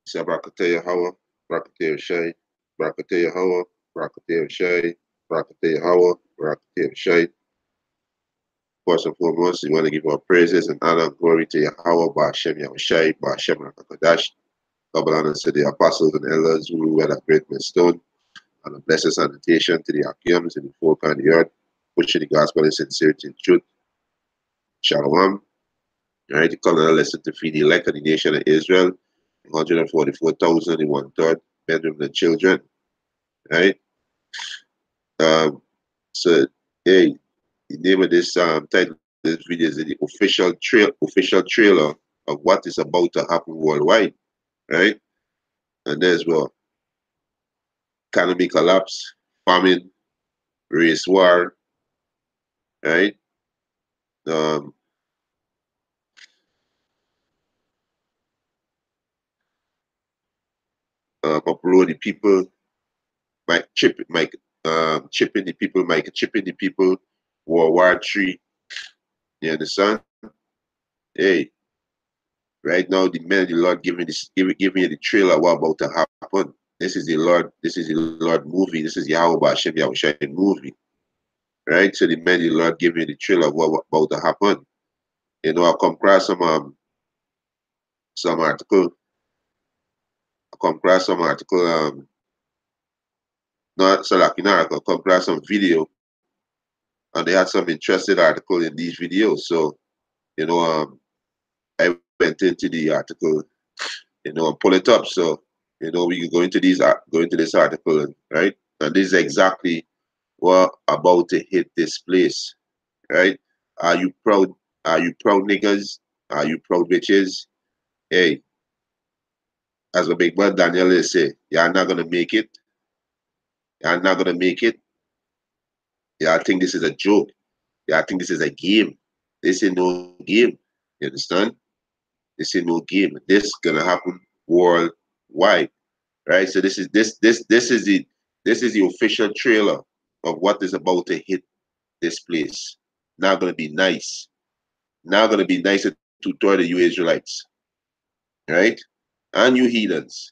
Say Brakataya Hawa, Brakataya Shai, Brakataya Hawa, Brakataya Shai, Brakataya Hawa, Brakataya Shai. First and foremost, we want to give our praises and honor and glory to Yahweh, Ba'ashem Yahushai, Ba'ashem Rakakadash. Double honor to the apostles and elders who were that great millstone, and a blessed salutation to the Akims in the four kind of the earth, pushing the gospel in sincerity and truth. Shalom. All right, the colonel lesson to feed the elect of the nation of Israel, 144,000 and one-third, men, women, and children. Right? So, hey, the name of this title of this video is the official trailer of what is about to happen worldwide. Right? And there's well, economic collapse, famine, race war, right? Upload the people, chipping the people, chipping the people, World War III. You understand? Hey, right now the man, the Lord giving me the trailer what about to happen. This is the Lord movie. This is Yahweh Hashem Yahushai movie. Right? So the man, the Lord giving me the trailer what about to happen. You know, I come across some article. I come across some article, not so like an article, come across some video, and they had some interested article in these videos. So, you know, I went into the article, you know, and pull it up. So, you know, we can go into this article, right? And this is exactly what about to hit this place, right? Are you proud? Are you proud niggas? Are you proud bitches? Hey, as a big man Daniel is say, you're not gonna make it. You're not gonna make it. Yeah, I think this is a joke. Yeah, I think this is a game. This is no game. You understand? This is no game. This gonna happen worldwide, right? So this is the official trailer of what is about to hit this place. Not gonna be nice. Not gonna be nice to toward the you Israelites, right? And you heathens,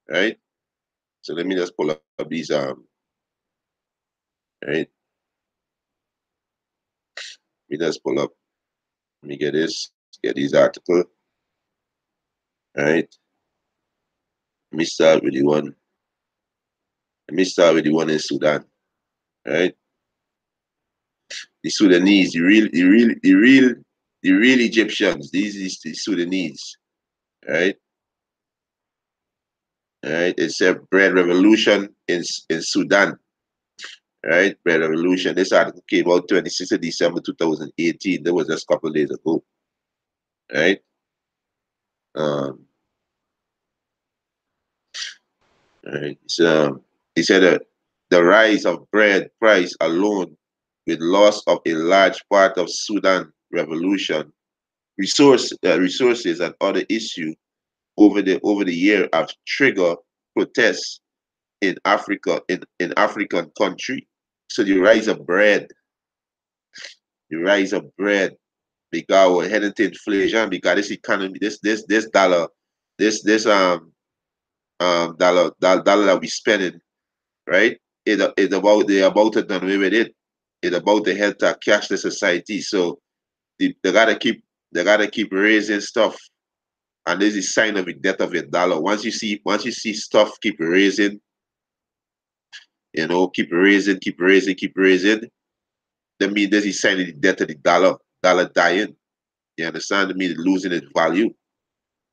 right? So let me just pull up these right. Let me just pull up. Let me get these articles, right? Let me start with the one. Let me start with the one in Sudan, right? The Sudanese, the real Egyptians. These is the Sudanese, right? Right. It's a bread revolution in Sudan, right? Bread revolution. This article came out 26th of December 2018. That was just a couple of days ago, right? Um, right. So he said that the rise of bread price alone, with loss of a large part of Sudan revolution, resources and other issues over the year have triggered protests in Africa, in African country. So the rise of bread, because we're heading to inflation, because this economy, this dollar, this dollar that we spending, right? They're about to done away with it. It's about to head to a cashless society. So they gotta keep raising stuff. And this is a sign of the death of a dollar. Once you see stuff keep raising, you know, keep raising, that means this is a sign of the death of the dollar dying. You understand? That means losing its value.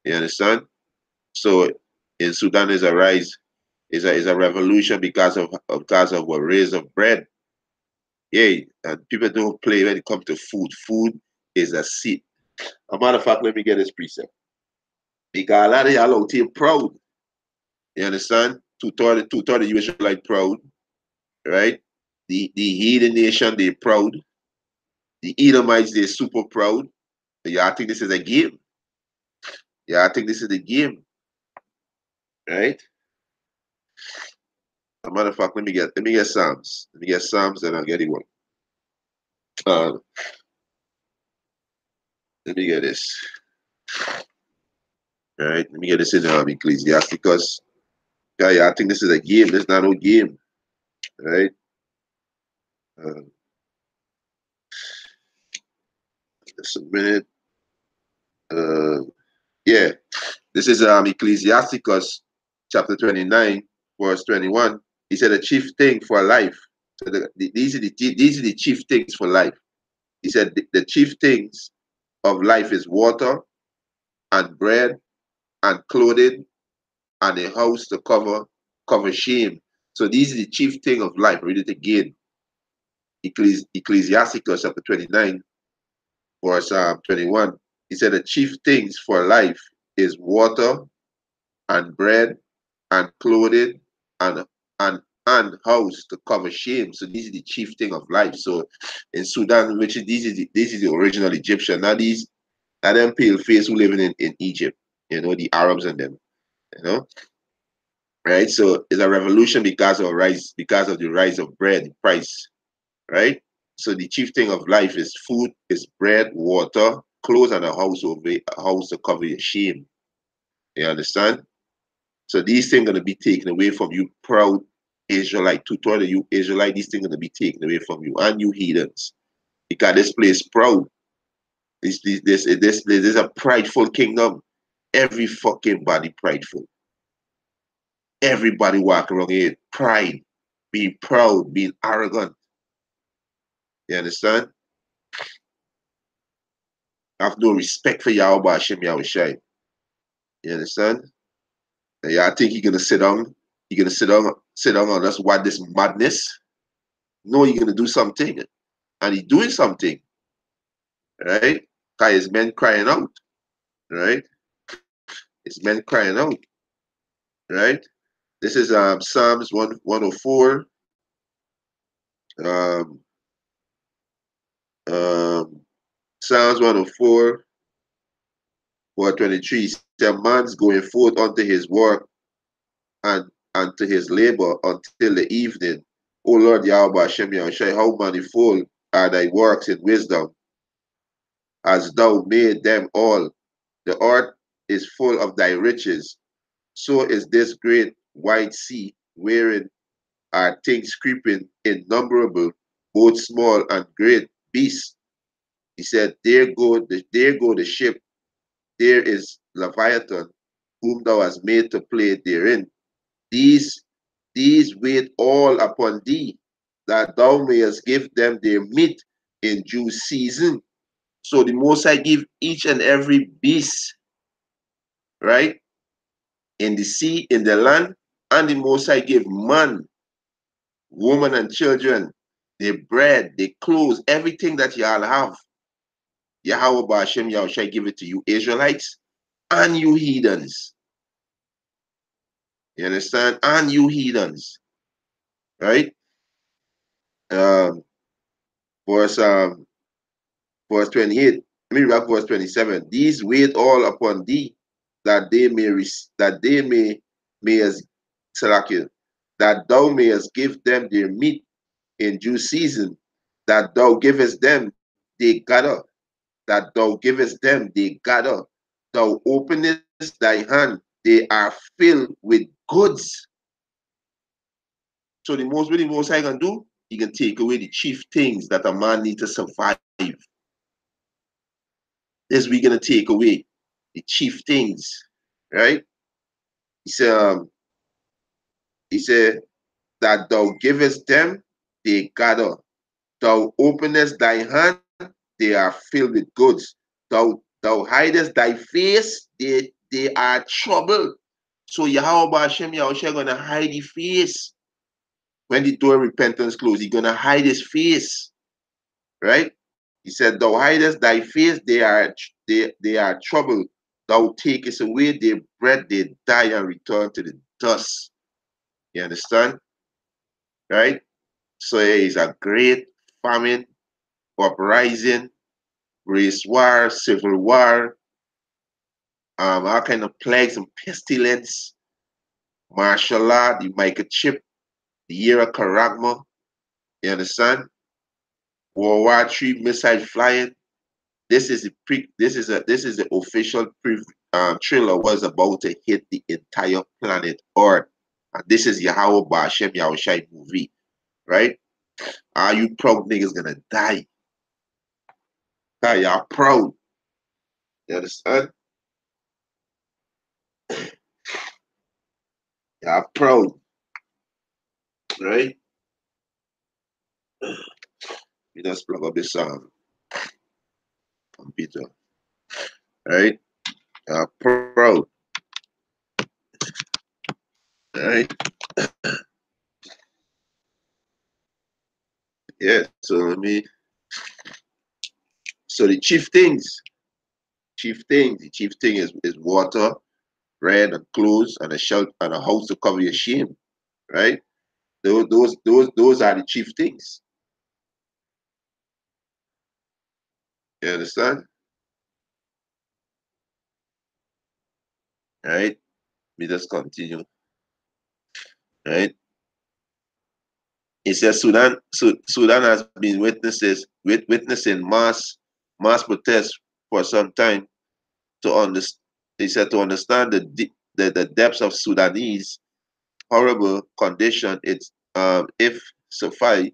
You understand? So in Sudan is a rise, is a revolution because of a raise of bread. Yeah, and people don't play when it comes to food. Food is a seed. A matter of fact, let me get this precept. Because a lot of y'all out here proud. You understand? Two-third of you Israelite proud, right? The heathen nation, they proud. The Edomites, they're super proud. Yeah, I think this is a game. Yeah, I think this is a game, right? As a matter of fact, let me get Psalms. Let me get Psalms, and I'll get it one. Uh, let me get this. All right, let me get this in Ecclesiasticus. Yeah, I think this is a game. This is not no game. All right. Uh, just a minute. Uh, yeah, this is Ecclesiasticus chapter 29, verse 21. He said, "The chief thing for life." So these are the chief things for life. He said, "The chief things of life is water and bread and clothing and a house to cover shame." So these are the chief thing of life. Read it again. Ecclesiasticus chapter 29, verse 21. He said, "The chief things for life is water and bread and clothing and and house to cover shame." So these are the chief thing of life. So in Sudan, which is this is the original Egyptian. Now these are them pale face who living in Egypt, the Arabs and them, you know. Right? So it's a revolution because of the rise of bread, the price, right? So the chief thing of life is food, is bread, water, clothes, and a house to cover your shame. You understand? So these things gonna be taken away from you, proud Israelite, two-thirds of you Israelite, these things gonna be taken away from you, and you heathens. Because this place proud. This is a prideful kingdom. Every fucking body prideful. Everybody walking around here, pride, being proud, being arrogant. You understand? Have no respect for Yahweh Hashem Yahushai. You understand? And yeah, I think you're gonna sit down. You're gonna sit down on us. What this madness? No, you're gonna do something, and he's doing something, right? Cause it's men crying out, right? It's men crying out, right? This is Psalms 104, um, um, Psalms 104, 423. The man's going forth unto his work and to his labor until the evening. O Lord Yahweh Hashem Yahushai, how manifold are thy works in wisdom, as thou made them all. The earth is full of thy riches. So is this great wide sea, wherein are things creeping innumerable, both small and great beasts. He said, there go the ship, there is Leviathan, whom thou hast made to play therein. These these wait all upon thee, that thou mayest give them their meat in due season. So the Most High give each and every beast, right, in the sea, in the land, and the Most High give man, woman, and children their bread, their clothes, everything that y'all have. Yahweh Ba'ashem Yahushai give it to you Israelites and you heathens. You understand? And you heathens, right? Um, verse um, verse 28. Let me read verse 27. These wait all upon thee, that they may as Salakia, that thou mayest give them their meat in due season, that thou givest them, they gather, that thou givest them, they gather, thou openest thy hand, they are filled with goods. So what the most High can do, he can take away the chief things that a man needs to survive. This we're gonna take away the chief things, right? He said, he said that thou givest them, they gather. Thou openest thy hand, they are filled with goods. Thou hidest thy face, they are troubled. So Yahweh Hashem Yahushua gonna hide his face. When the door of repentance closed, he's gonna hide his face, right? He said, "Thou hidest thy face; they are troubled. Thou takest away their bread; they die and return to the dust." You understand, right? So there is a great famine, uprising, race war, civil war, all kind of plagues and pestilence, martial law, the microchip, the year of Karagma. You understand? World War III missile flying, This is the official trailer was about to hit the entire planet Earth. And this is Yahweh Ba'Shem Yahushai movie, right? Are you proud niggas gonna die? Are y'all proud? You understand? Y'all proud, right? You just plug up this computer, right? Y'all proud, right? Yeah. So the the chief thing is water, bread, and clothes, and a shelter and a house to cover your shame, right? Those are the chief things. You understand? Right? We just continue. Right? It says Sudan has been witnessing mass protests for some time to understand. He said to understand the depths of Sudanese horrible condition. It's if suffice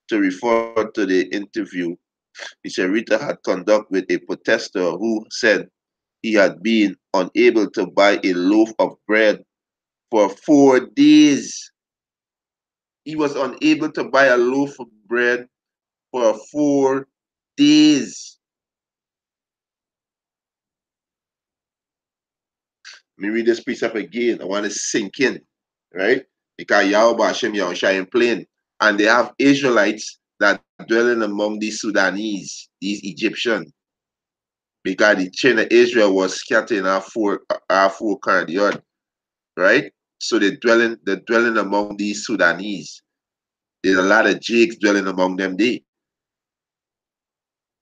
to refer to the interview he said Rita had conducted with a protester who said he had been unable to buy a loaf of bread for 4 days. He was unable to buy a loaf of bread for 4 days. Let me read this precept again. I want to sink in, right? Because Yahweh Hashem Yahushua in plain. And they have Israelites that dwelling among these Sudanese, these Egyptians. Because the children of Israel was scattered in our four corners of the earth, right? So they're dwelling among these Sudanese. There's a lot of Jakes dwelling among them there,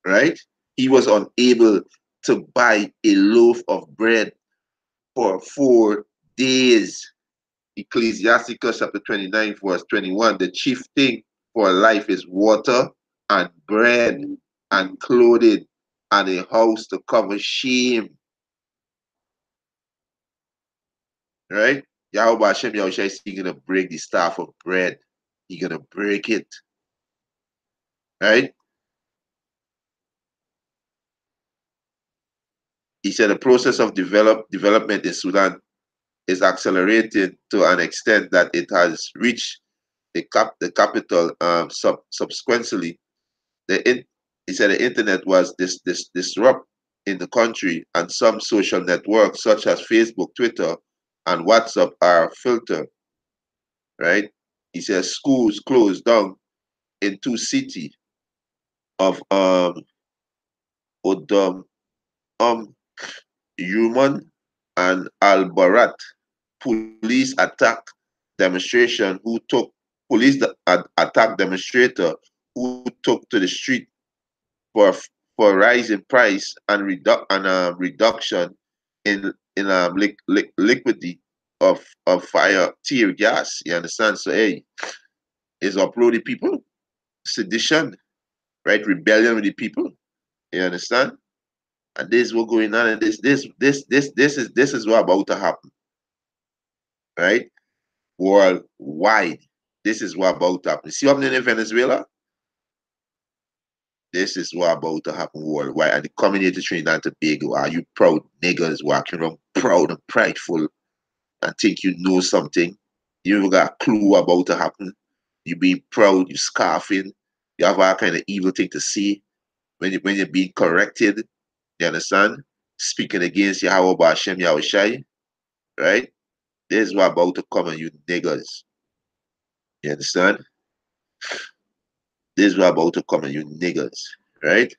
right? He was unable to buy a loaf of bread for 4 days. Ecclesiasticus chapter 29, verse 21. The chief thing for life is water and bread and clothing and a house to cover shame. Right? Yahweh Hashem Yahushua is going to break the staff of bread. He's going to break it. Right? He said the process of development in Sudan is accelerating to an extent that it has reached the capital subsequently. He said the internet was disrupt in the country and some social networks such as Facebook, Twitter, and WhatsApp are filtered, right? He says schools closed down in two cities of Odom, Human and Al Barat. Police attacked demonstration who took police attacked demonstrator who took to the street for rising price and reduction in liquidity of fire tear gas. You understand? So hey, it's uploading people, sedition, right? Rebellion with the people. You understand? And this is what going on, and this is what about to happen, right? Worldwide. This is what about to happen. See what happening in Venezuela? This is what about to happen worldwide. And the community of Trinidad and Tobago, are you proud niggas walking around proud and prideful and think you know something? You even got a clue what about to happen. You being proud, you scarfing, you have all kind of evil thing to see when you're being corrected. You understand? Speaking against Yahweh Ba'Shem Yahushai, right? This is what about to come on you niggas. You understand? This is what about to come on you niggas, right?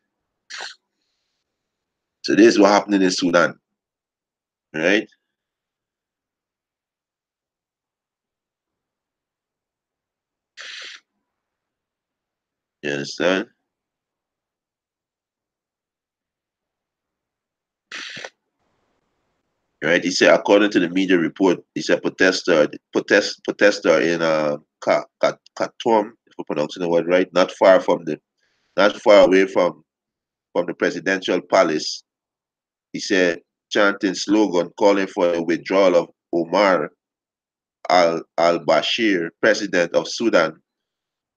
So this is what happening in Sudan, right? You understand? Right? He said, according to the media report, he said protester in Khartoum, if I'm pronouncing the word right, not far away from from the presidential palace. He said, chanting slogan calling for the withdrawal of Omar al-Bashir, president of Sudan,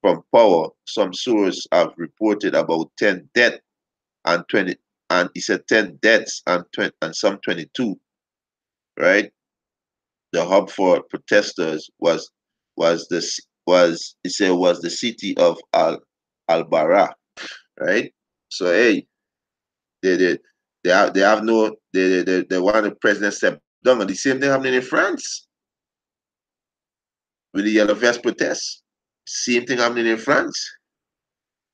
from power. Some sources have reported about 10 deaths and 20, and he said 10 deaths and 20, and some 22, right? The hub for protesters was he said was the city of Al Bara, right? So hey, they have no they want the president step down, and the same thing happening in France with the yellow vest protests. Same thing happening in France.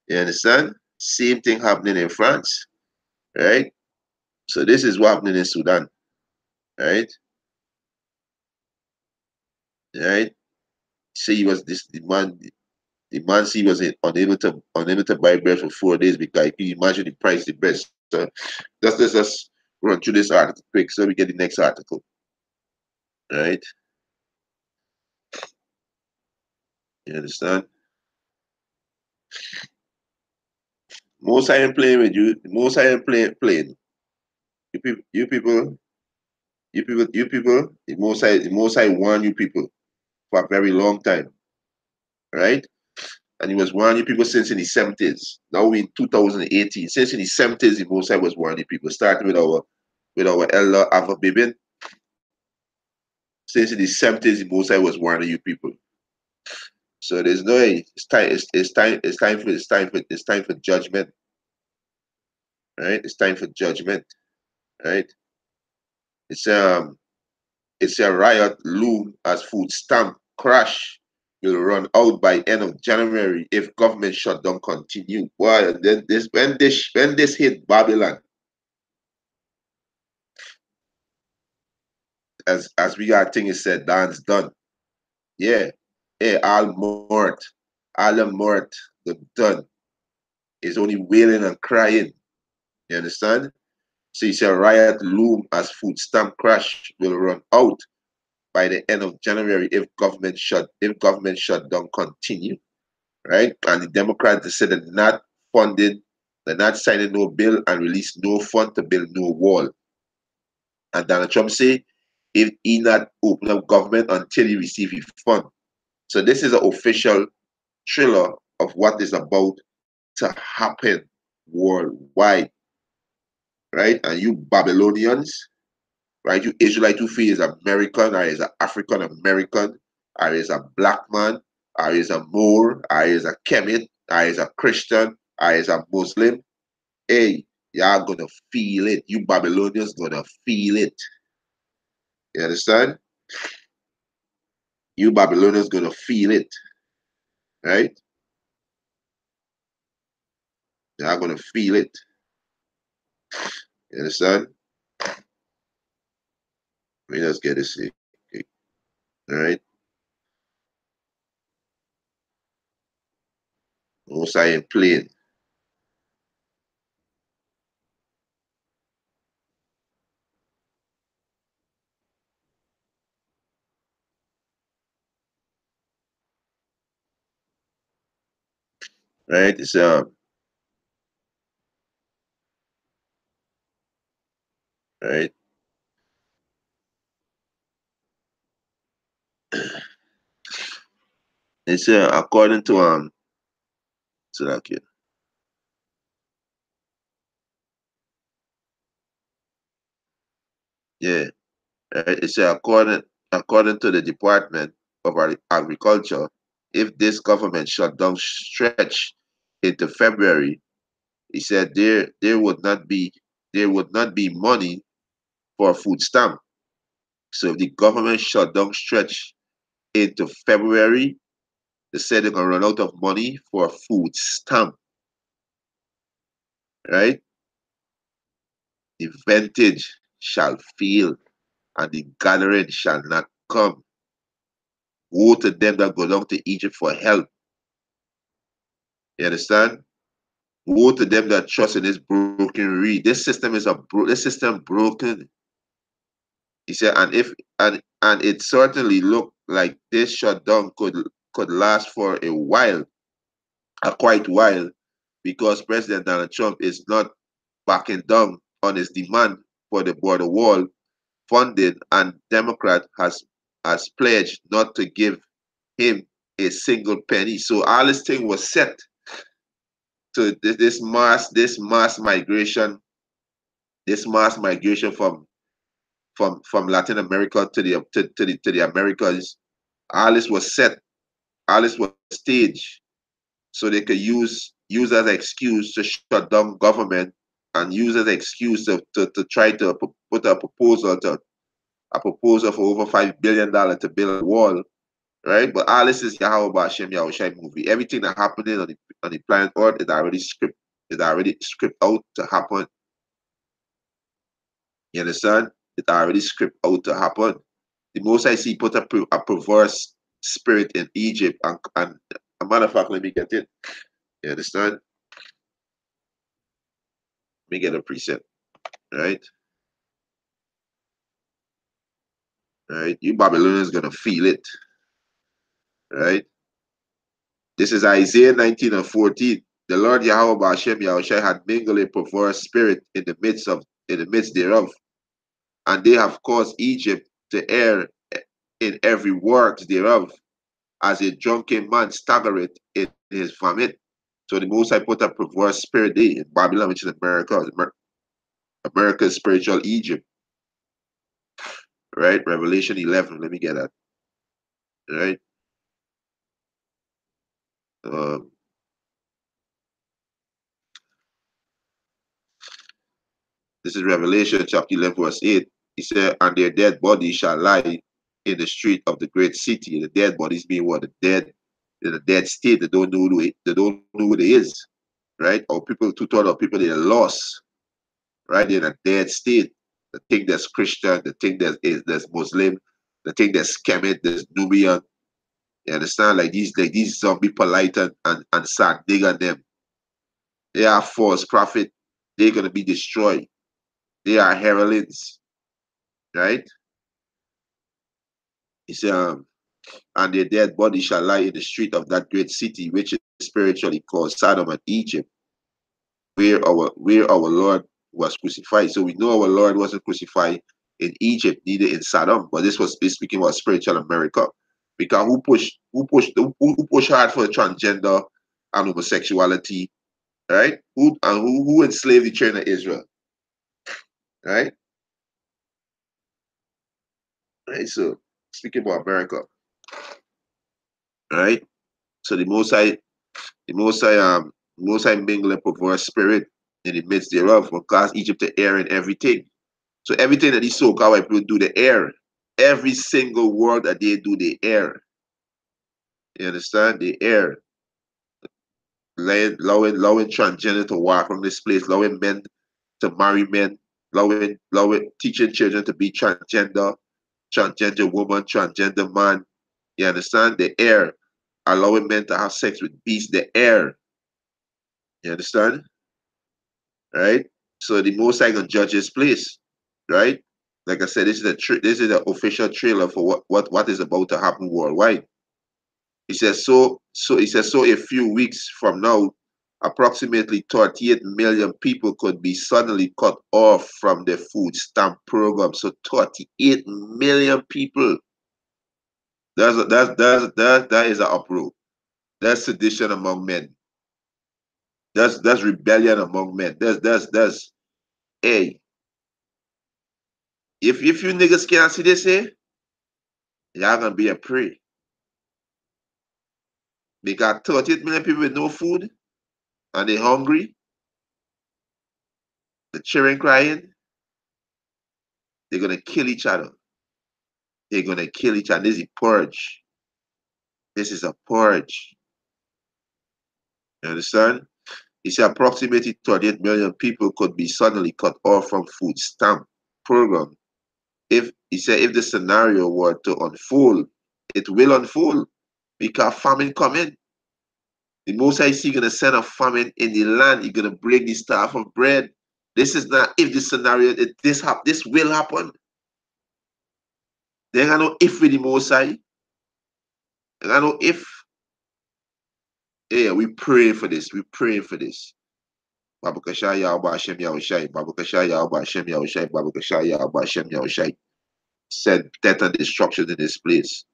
You understand? Same thing happening in France, right? So this is what happening in Sudan, right? Right? See, he was this the man see was unable to buy bread for 4 days because you can imagine the price of the bread. So let's just run through this article quick so we get the next article, right? You understand? Most I am playing with you. Most I am playing. You people, you people. The most I warn you people for a very long time, right? And he was warning people since in the 70s. Now we in 2018. Since in the 70s, the most I was warning people, starting with our elder Ava Bibin. Since in the 70s, the most I was warning you people. So there's no way. It's time for judgment. Right? It's time for judgment. Right? It's um it's a riot loom as food stamp crash will run out by end of January if government shutdown continue. Why? Then when this hit Babylon, as we got things said, dance done. Yeah. Hey, all the mort, the done. Is only wailing and crying. You understand? So it's a riot loom as food stamp crash will run out by the end of January if government shutdown continue, right? And the Democrats said they're not funding, they're not signing no bill and release no fund to build no wall. And Donald Trump say if he not open up government until he receive his fund. So this is an official thriller of what is about to happen worldwide, right? And you Babylonians, right? You Israelite who feel is American or is an African American or is a black man or is a Moor or is a Kemet or is a Christian or is a Muslim. Hey, y'all gonna feel it. You Babylonians gonna feel it. You understand? You Babylonians gonna feel it, right? Y'all gonna feel it. You understand? Let me just get this here. Okay. All right. Most I ain't playing. Right? It's right. It's according to that kid. Yeah. Right? It's according to the Department of Agriculture, if this government shutdown stretch into February, he said there would not be money for a food stamp. So if the government shutdown stretch into February, they said they're gonna run out of money for a food stamp, right? The vintage shall fail, and the gathering shall not come. Woe to them that go down to Egypt for help. You understand? Woe to them that trust in this broken reed. This system is this system broken. He said, and it certainly looked like this shutdown could last for a while, a quite while, because President Donald Trump is not backing down on his demand for the border wall funding, and Democrat has pledged not to give him a single penny. So all this thing was set to this mass migration, from Latin America to the Americas. All this was set, all this was staged, so they could use as an excuse to shut down government, and use as an excuse to try to put a proposal for over $5 billion to build a wall, right? But all this is Yahweh Bashem Yahushai movie. Everything that happening on the planet Earth is already script out to happen. You understand? It already script out to happen. The most I see put a perverse spirit in Egypt, and a matter of fact, let me get it. You understand? Let me get a preset, right? Right? You Babylonians gonna feel it, right? This is Isaiah 19 and 14. The Lord Yahweh Bashem Yahushai had mingled a perverse spirit in the midst thereof, and they have caused Egypt to err in every work thereof, as a drunken man staggereth in his vomit. So the Most High put a perverse spirit there in Babylon, which is America, America's spiritual Egypt, right? Revelation 11. Let me get that, right? Um, this is Revelation chapter 11, verse 8. He said, and their dead bodies shall lie in the street of the great city. The dead bodies being what? The dead, in a dead state. They don't know they don't know who they is, right? Or people, two-thirds of people, they're lost, right? They're in a dead state. The thing that's Christian, the thing that's Muslim, the thing that's Kemet, there's Nubian. You understand? Like these zombie polite and sad dig on them. They are false prophet. They're gonna be destroyed. They are heralds, right? He said, and their dead body shall lie in the street of that great city, which is spiritually called Sodom and Egypt, where our Lord was crucified. So we know our Lord wasn't crucified in Egypt, neither in Sodom, but this was speaking about spiritual America. Because who pushed hard for transgender and homosexuality, right? Who enslaved the children of Israel, right? Right. So speaking about America, right? So the most I mingle a perverse spirit in the midst thereof will cause Egypt to err in everything. So everything that these so-called white people do, they err. Every single word that they do, they err. You understand? They err. Allowing transgender to walk from this place, allowing men to marry men, allowing teaching children to be transgender woman, transgender man. You understand? They err. Allowing men to have sex with beasts, they err. You understand? Right? So the Most High gonna judge his place, right? Like I said, this is the official trailer for what is about to happen worldwide. He says so a few weeks from now, approximately 38 million people could be suddenly cut off from the food stamp program. So 38 million people. That is an uproar. That's sedition among men. That's rebellion among men. That's hey. If you niggas can't see this here, y'all gonna be a prey. Because 38 million people with no food and they hungry, the children crying, they're gonna kill each other. They're gonna kill each other. This is a purge. This is a purge. You understand? He said approximately 38 million people could be suddenly cut off from food stamp program. If the scenario were to unfold, it will unfold because famine coming. The Most High is gonna send a famine in the land. He's gonna break the staff of bread. This is not if the scenario this will happen. They ain't got no if with the Most High. They got no if. Yeah, we praying for this. We praying for this. Babakasha Yahweh Hashem Yahushai, Babakasha Yahweh Hashem Yahushai, Babakasha Yahweh Hashem Yahushai. Send death and destruction in this place.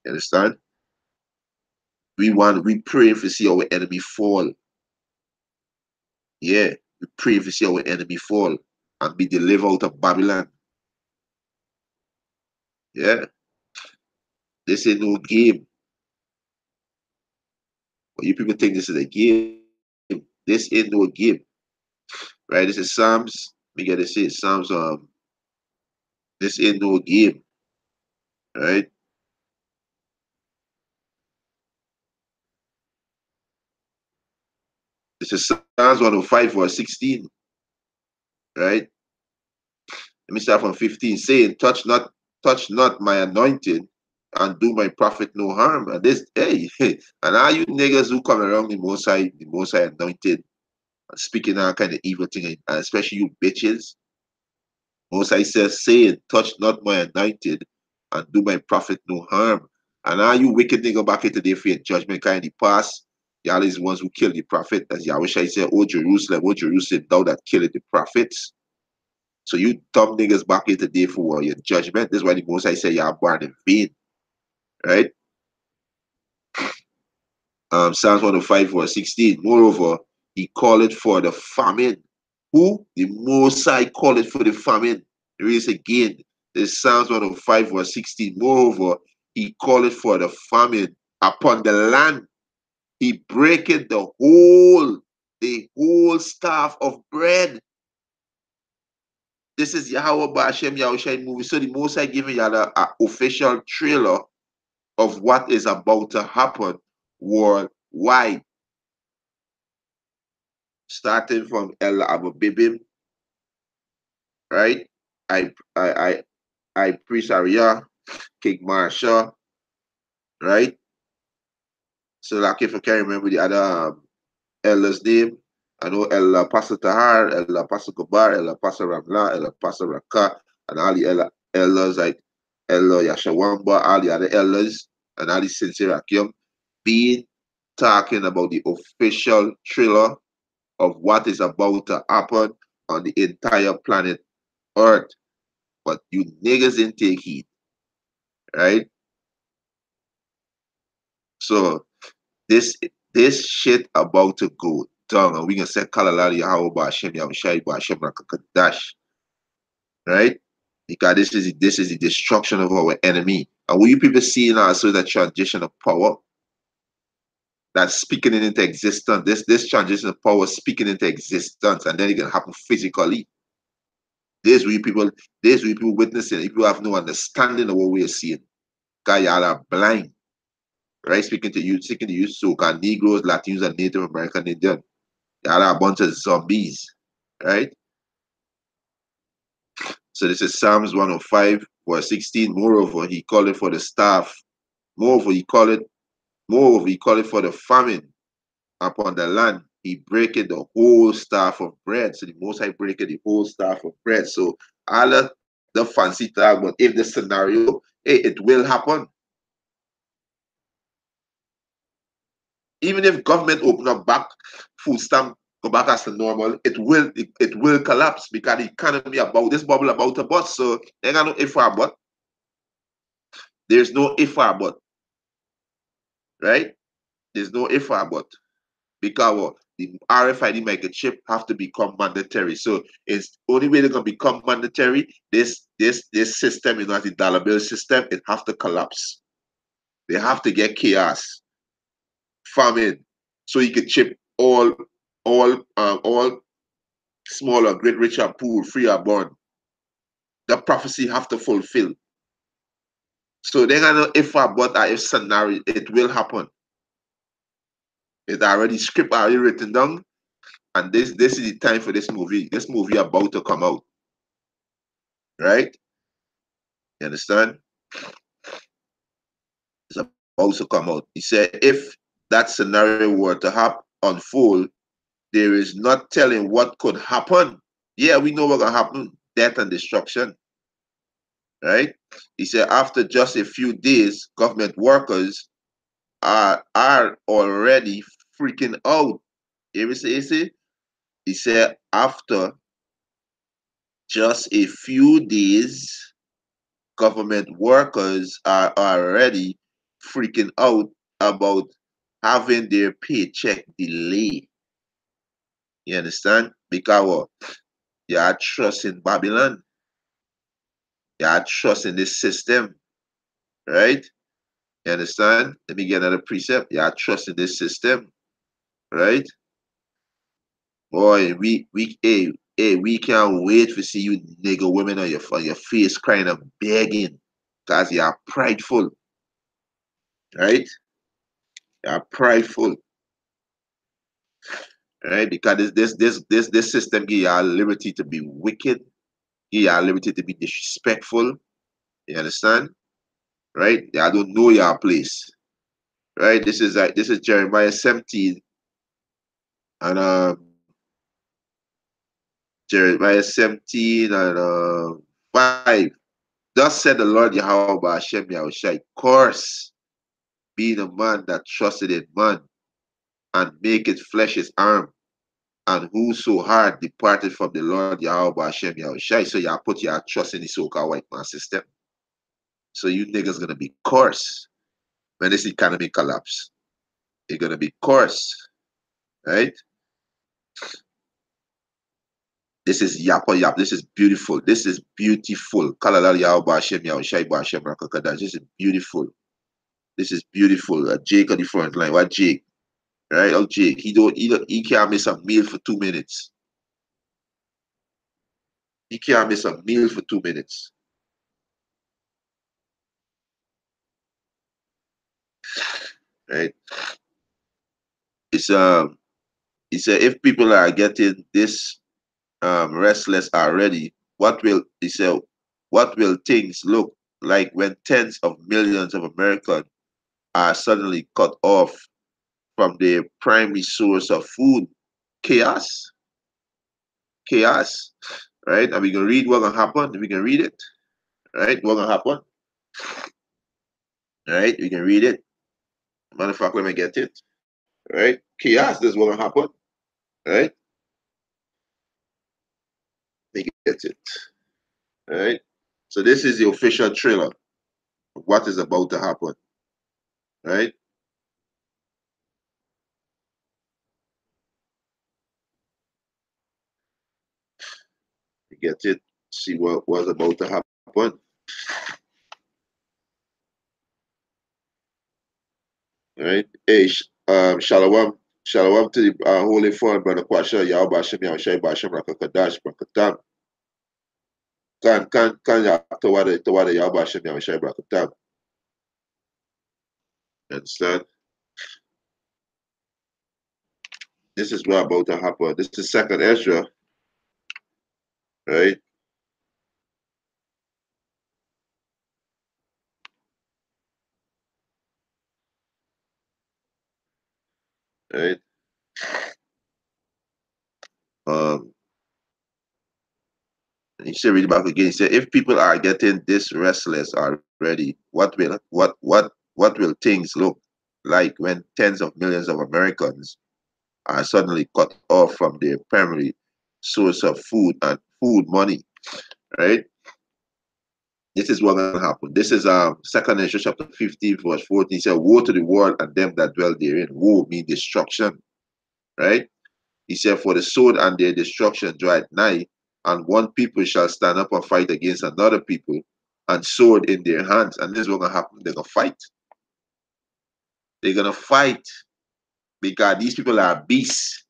You understand? We pray to see our enemy fall. Yeah, we pray to see our enemy fall and be delivered out of Babylon. Yeah, this ain't no game. But you people think this is a game. This ain't no game. Right? This is Psalms. We gotta say Psalms. This ain't no game. Right? This is Psalms 105 verse 16. Right? Let me start from 15, saying, touch not my anointed, and do my prophet no harm. And this, hey, and all you niggas who come around the Most High anointed, speaking that kind of evil thing, and especially you bitches. Most High says, saying, touch not my anointed, and do my prophet no harm. And all you wicked nigga back here today for your judgment kind of past, y'all is the ones who killed the prophet. As Yahweh said, oh Jerusalem, thou that killed the prophets. So you dumb niggas back here today for your judgment. This is why the Most High say y'all born in vain. Right? Psalms 105 verse 16. Moreover, he called it for the famine. Who? The Most High called it for the famine. Read this again. This Psalms 105 verse 16. Moreover, he called it for the famine upon the land. He breaketh the whole staff of bread. This is Yahweh Ba'Shem Yahushai movie. So the Most High giving you an official trailer of what is about to happen worldwide. Starting from El Ababibim, right? I Priest Aria, King Marsha, right? So like if I can't remember the other elders' name, I know El Pastor Tahar, El Pastor Gobar, El Pastor Ramla, El Pastor Raka, and all the elders like El Yashawamba, all the other elders, and all the sincere Akim, being talking about the official thriller of what is about to happen on the entire planet Earth. But you niggas didn't take heed, right? So this shit about to go down, and we can say Kalalari Yahweh Ba'Shem Yahushai Ba'Shem Rakakadash, right? Because this is the destruction of our enemy. And we people seeing also the transition of power that's speaking it into existence. This transition of power speaking into existence, and then it can happen physically. There's we people witnessing. If you have no understanding of what we are seeing, because y'all are blind. Right? Speaking to you, Soca, Negroes, Latinos, and Native American Indian. Y'all are a bunch of zombies. Right? So this is Psalms 105, verse 16. Moreover, he called it for the staff. Moreover, he called it for the famine upon the land. He breaketh the whole staff of bread. So the Most High breaketh the whole staff of bread. So all of the fancy talk, but if the scenario, it will happen. Even if government open up back, food stamp go back as to normal, it will collapse because the economy about this bubble about to bust. So they got no if or but. There's no if or but, right? There's no if or but because the RFID microchip have to become mandatory. So it's only way they're gonna become mandatory. This system, the dollar bill system, it have to collapse. They have to get chaos, famine, so you can chip all smaller, great, rich, and poor, free or born. The prophecy have to fulfill. So they're gonna if or but if scenario, it will happen. It's already script already written down, and this is the time for this movie. This movie about to come out, right? You understand? It's about to come out. He said if that scenario were to unfold, there is not telling what could happen. Yeah, we know what's gonna happen: death and destruction. Right? He said after just a few days, government workers are already freaking out. You see? He said after just a few days, government workers are already freaking out about having their paycheck delay. You understand? Because you are trusting Babylon. You are trusting this system, right? You understand? Let me get another precept. You are trusting this system, right? Boy, we can't wait to see you nigger women on your face crying and begging because you are prideful, right? You are prideful, right? Because this system give you liberty to be wicked, give you liberty to be disrespectful. You understand? Right? I don't know your place. Right? This is Jeremiah 17 and Jeremiah 17 and 5. Thus said the Lord Yahweh Hashem Yahushai, curse be the man that trusted in man and make it flesh his arm, and who so hard departed from the Lord Yahweh Hashem Yahushai. So y'all put your trust in the so-called white man system. So you niggas gonna be cursed when this economy collapse. You're gonna be cursed, right? This is Yapa Yap. This is beautiful. This is beautiful. Kalala Yahweh Hashem Yahushai Hashem Rakakadash. This is beautiful. This is beautiful. Jake on the front line. What Jake? Right? Oh Jake. He can't miss a meal for 2 minutes. He can't miss a meal for 2 minutes. Right? It's if people are getting this restless already, what will things look like when tens of millions of Americans are suddenly cut off from their primary source of food? Chaos. Chaos. Right? And we can read what's gonna happen. We can read it. Right? What's gonna happen? Right? We can read it. Matter of fact, let me get it. Right? Chaos, this is what's gonna happen. Right? Let me get it. Right? So this is the official trailer of what is about to happen. Right? You get it. See what was about to happen. Right? Hey, shalom. Shalom to the Holy Father, Brother Kwasha, Yahweh Hashem, Yahushai, Bashem, Rakakadash, Brakatam. Kan ya tawada Yahweh Hashem, Yahushai, Brakatam. Understand? This is what about to happen. This is second Ezra, right? Right? Um, he said, read back again. He said, if people are getting this restless already, what will things look like when tens of millions of Americans are suddenly cut off from their primary source of food and food money? Right? This is what's gonna happen. This is Second Ezra chapter 15, verse 14. He said, woe to the world and them that dwell therein. Woe means destruction. Right? He said, for the sword and their destruction draweth nigh, and one people shall stand up and fight against another people, and sword in their hands. And this is what's gonna happen. They're gonna fight. They're gonna fight because these people are beasts,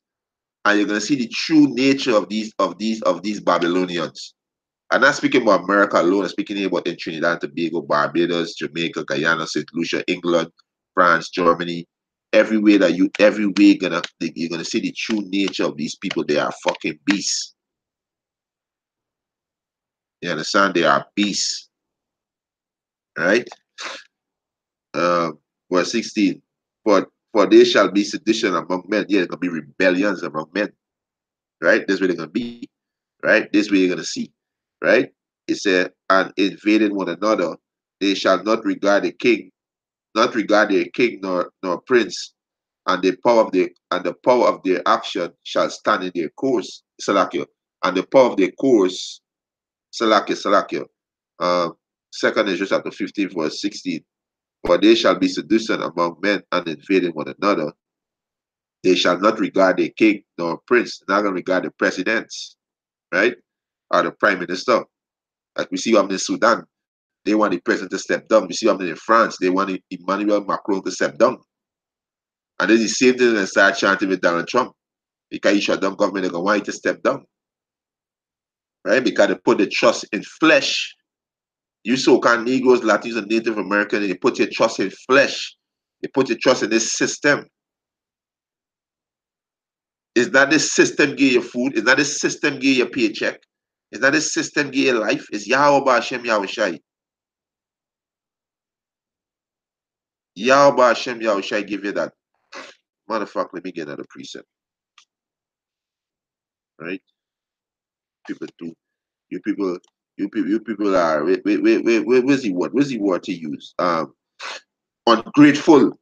and you're gonna see the true nature of these Babylonians. I'm not speaking about America alone. I'm speaking about in Trinidad and Tobago, Barbados, Jamaica, Guyana, St. Lucia, England, France, Germany. Everywhere you're gonna see the true nature of these people. They are fucking beasts. You understand? They are beasts. Right? Verse 16. For there shall be sedition among men. Yeah, there's gonna be rebellions among men. Right? This is what they're gonna be. Right? This is what you're gonna see. Right? It said, and invading one another, they shall not regard a king, not regard their king nor prince, and the power of their action shall stand in their course. Salakio. And the power of their course, Salakio. Second Ezra chapter 15, verse 16. For they shall be seducing among men and invading one another. They shall not regard a king nor a prince, not gonna regard the presidents, right? Or the prime minister. Like we see what happened in Sudan. They want the president to step down. We see what happened in France. They want Emmanuel Macron to step down. And then the same thing they start chanting with Donald Trump. Because he shut down government, they're going to want you to step down. Right? Because they put the trust in flesh. You so-called Negroes, Latinos, and Native Americans, you put your trust in flesh. You put your trust in this system. Is that this system give you food? Is that this system give you a paycheck? Is that this system give you life? Is Yahweh Hashem Yahweh Shai? Yahweh Hashem Yahweh Shai give you that. Motherfucker, let me get another precept. Right? People do. You people are where's the word? Where's the word to use? Ungrateful.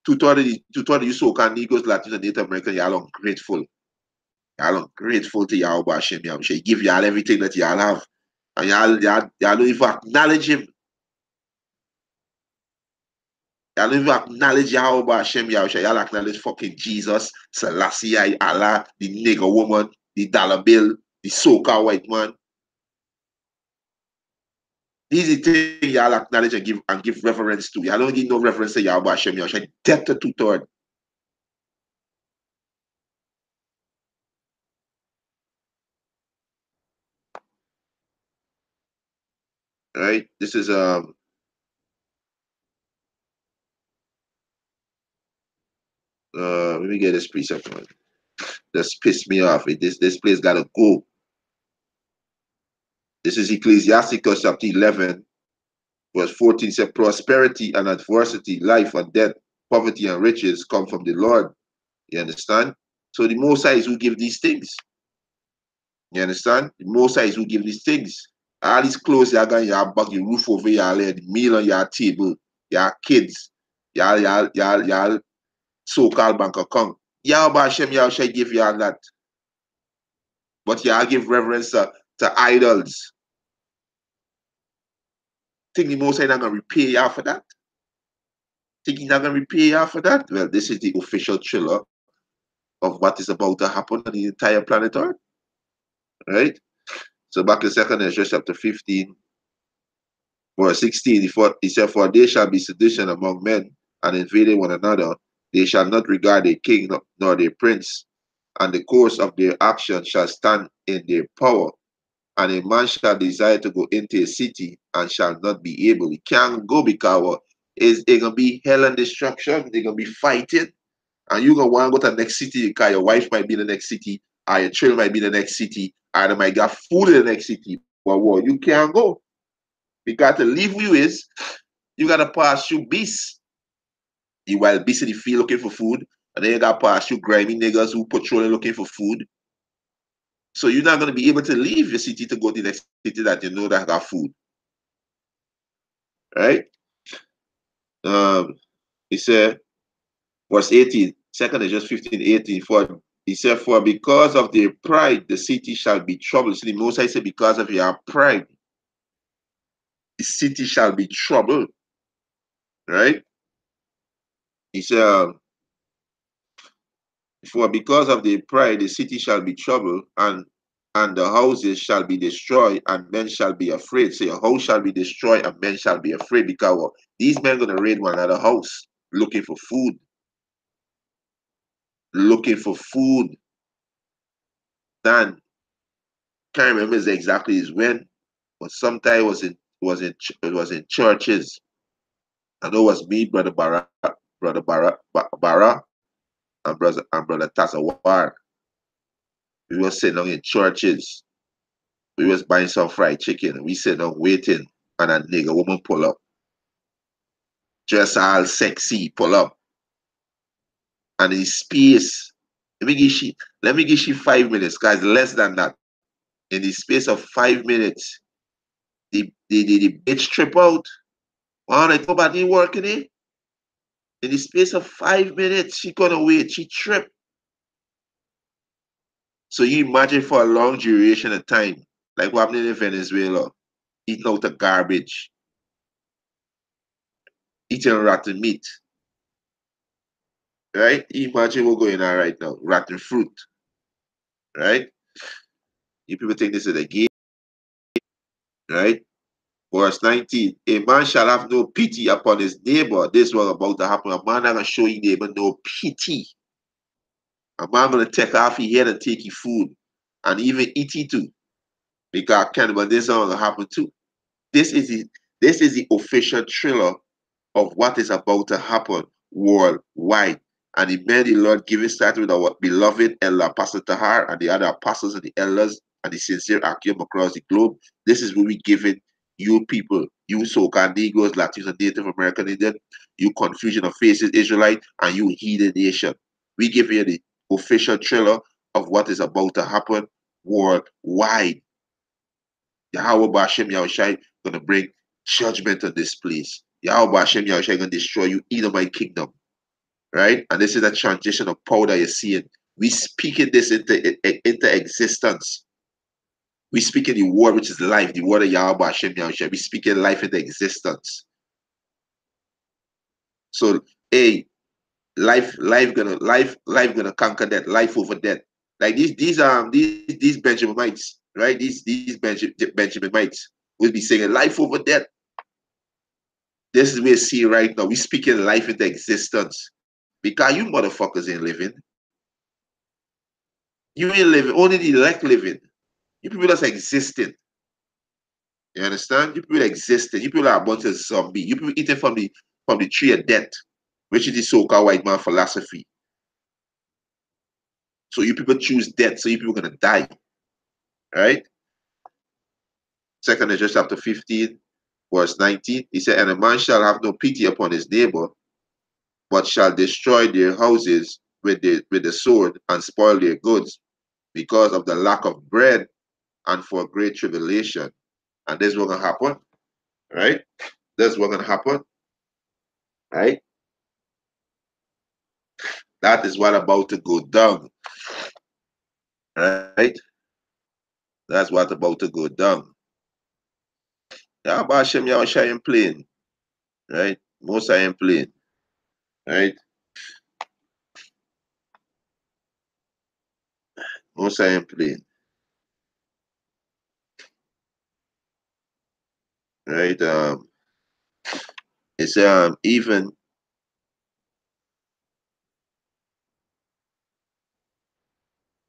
Two-thirds of you so-called Negroes, Latinos, and Native Americans, y'all ungrateful. Y'all ungrateful to Yahweh Hashem Yahweh. He give y'all everything that y'all have. And y'all don't even acknowledge him. Y'all don't even acknowledge Yahweh Hashem Yahweh. Y'all acknowledge fucking Jesus, Selassie, Allah, the nigger woman, the dollar bill, the so-called white man. These are the things y'all acknowledge and give reverence to. Y'all don't give no reverence to Yahweh Hashem Yahweh. Death to two-thirds. Right? This is let me get this precept, man. That's pissed me off. This place gotta go. This is Ecclesiasticus chapter 11, verse 14. Said prosperity and adversity, life and death, poverty and riches come from the Lord. You understand? So the Most High is who give these things. You understand? The Most High is who give these things. All these clothes you got in your back, your roof over your head, the meal on your table, your kids, your so-called bank account. Yahweh Hashem Yahweh give you all that. But y'all give reverence to idols. Think the Most High not gonna repay y'all for that? Think he's not gonna repay y'all for that? Well, this is the official thriller of what is about to happen on the entire planet Earth. Right? So back in 2nd Ezra chapter 15, verse 16, he said, for they shall be sedition among men and invading one another. They shall not regard their king nor their prince, and the course of their action shall stand in their power. And a man shall desire to go into a city and shall not be able. He can't go because it's going to be hell and destruction. They're going to be fighting. And you're going to want to go to the next city because your wife might be in the next city, or your children might be in the next city, or they might get food in the next city. But what? You can't go. Because to leave you is, you got to pass through beasts. You wild beasts in the field looking for food, and then you got to pass through grimy niggas who patrolling looking for food. So you're not going to be able to leave your city to go to the next city that you know that got food. Right? He said, verse 18, second is just 15, 18. For he said, for because of their pride, the city shall be troubled. See, the Most High said, because of your pride, the city shall be troubled. Right? He said, for because of their pride, the city shall be troubled, and the houses shall be destroyed, and men shall be afraid. So your house shall be destroyed, and men shall be afraid, because these men are going to raid one another house looking for food. Looking for food. Then can't remember exactly when, but sometime it was in churches. I know it was me, brother Bara, and brother Tazawar. We were sitting down in churches. We was buying some fried chicken. We sitting down waiting, and a nigga woman pull up. Just all sexy, pull up. And in space, let me give she 5 minutes, guys, less than that. In the space of 5 minutes, the bitch trip out. Oh, they go back to work in it. In the space of 5 minutes, she couldn't wait. She tripped. So you imagine for a long duration of time, like what happened in Venezuela, eating out of garbage, eating rotten meat, right? Imagine what's going on right now. Rotten fruit, right? You people think this is a game, right? Verse 19, a man shall have no pity upon his neighbor. This was about to happen. A man not gonna show his neighbor no pity. A man gonna take off his head and take his food and even eat it too. Because cannibal, this is gonna happen too. This is the this is the official thriller of what is about to happen worldwide. And the men the Lord giving started with our beloved elder Apostle Tahar and the other apostles and the elders and the sincere Akim across the globe. This is what we giving you people, you so-called Negroes, Latinos, and Native American Indian, you confusion of faces, Israelite, and you heathen nation. We give you the official trailer of what is about to happen worldwide. Yahweh Bashem Yahushai gonna bring judgment on this place. Yahweh Bashem Yahushai gonna destroy you in my kingdom. Right? And this is a transition of power that you're seeing. We speaking this into existence. We speaking the word which is life, the word of Yahweh Hashem Yahushua. We speaking life into existence. So, hey, life gonna conquer that, life over death. Like these Benjaminites, right? These Benjaminites will be saying life over death. This is what we see right now. We speaking life into existence. Because you motherfuckers ain't living. You ain't living, only the elect living. You people just existing. You understand? You people existing. You people are a bunch of zombies. You people eating from the tree of death, which is the so-called white man philosophy. So you people choose death, so you people gonna die. Right? Second Ezra chapter 15, verse 19. He said, and a man shall have no pity upon his neighbor, but shall destroy their houses with the sword and spoil their goods because of the lack of bread and for great tribulation. And this is what gonna happen, right? That's what's gonna happen, right? That is what about to go down, right? That's what about to go down. Yeah, but Hashem Yahushua ain't playing, right? Most I ain't playing, right? Most I ain't playing, right? It's even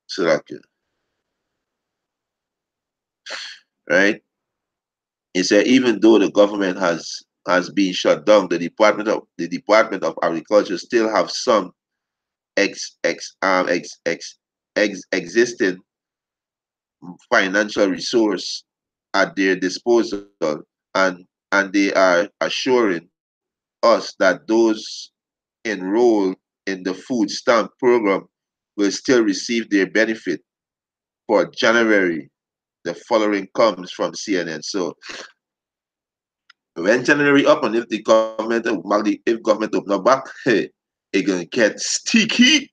so like right? He said even though the government has been shut down, the Department of Agriculture still have some ex ex ex ex, ex existing financial resource at their disposal, and and they are assuring us that those enrolled in the food stamp program will still receive their benefit for January. The following comes from CNN. So when January up and if government open up back, hey, it's gonna get sticky.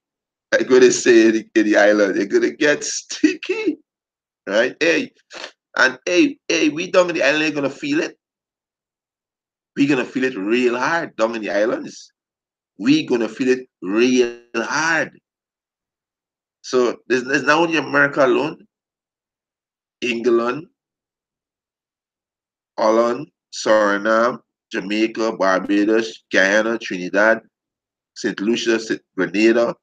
I'm gonna say in the island, it's gonna get sticky. Right? Hey, we down in the island ain't gonna feel it. We're gonna feel it real hard down in the islands. We're gonna feel it real hard. So there's not only America alone, England, Holland, Suriname, Jamaica, Barbados, Guyana, Trinidad, St. Lucia, St. Grenada,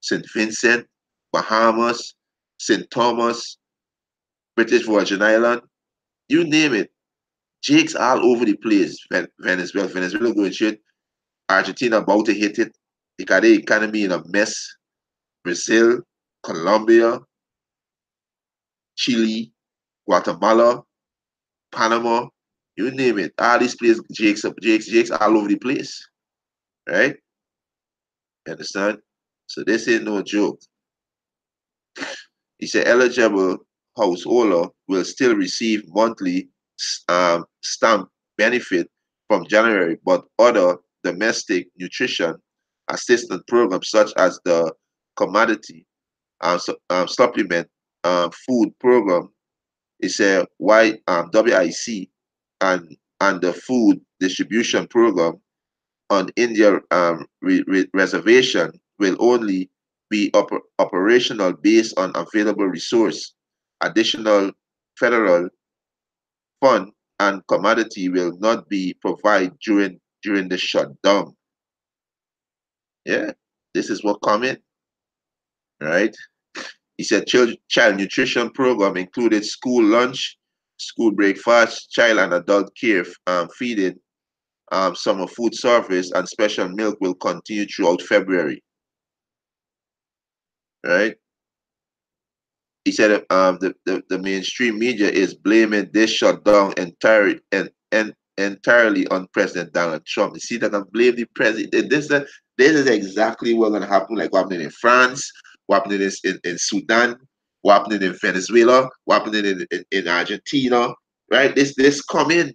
St. Vincent, Bahamas, St. Thomas, British Virgin Island, you name it. Jake's all over the place. Venezuela going shit. Argentina about to hit it. They got the economy in a mess. Brazil, Colombia, Chile, Guatemala, Panama, you name it. All these places, Jake's all over the place. Right? You understand? So this ain't no joke. He said eligible householder will still receive monthly stamp benefit from January, but other domestic nutrition assistance programs such as the commodity supplement food program. It's a WIC and the food distribution program on India reservation will only be operational based on available resource. Additional federal fund and commodity will not be provided during the shutdown. Yeah, this is what come in, right? He said child nutrition program included school lunch, school breakfast, child and adult care feeding, summer food service, and special milk will continue throughout February, right? He said the mainstream media is blaming this shutdown entirely on President Donald Trump. You see that I blame the president. This is exactly what's going to happen, like what happening in France, what happening in Sudan, what happening in Venezuela, what happening in Argentina, right? This come in.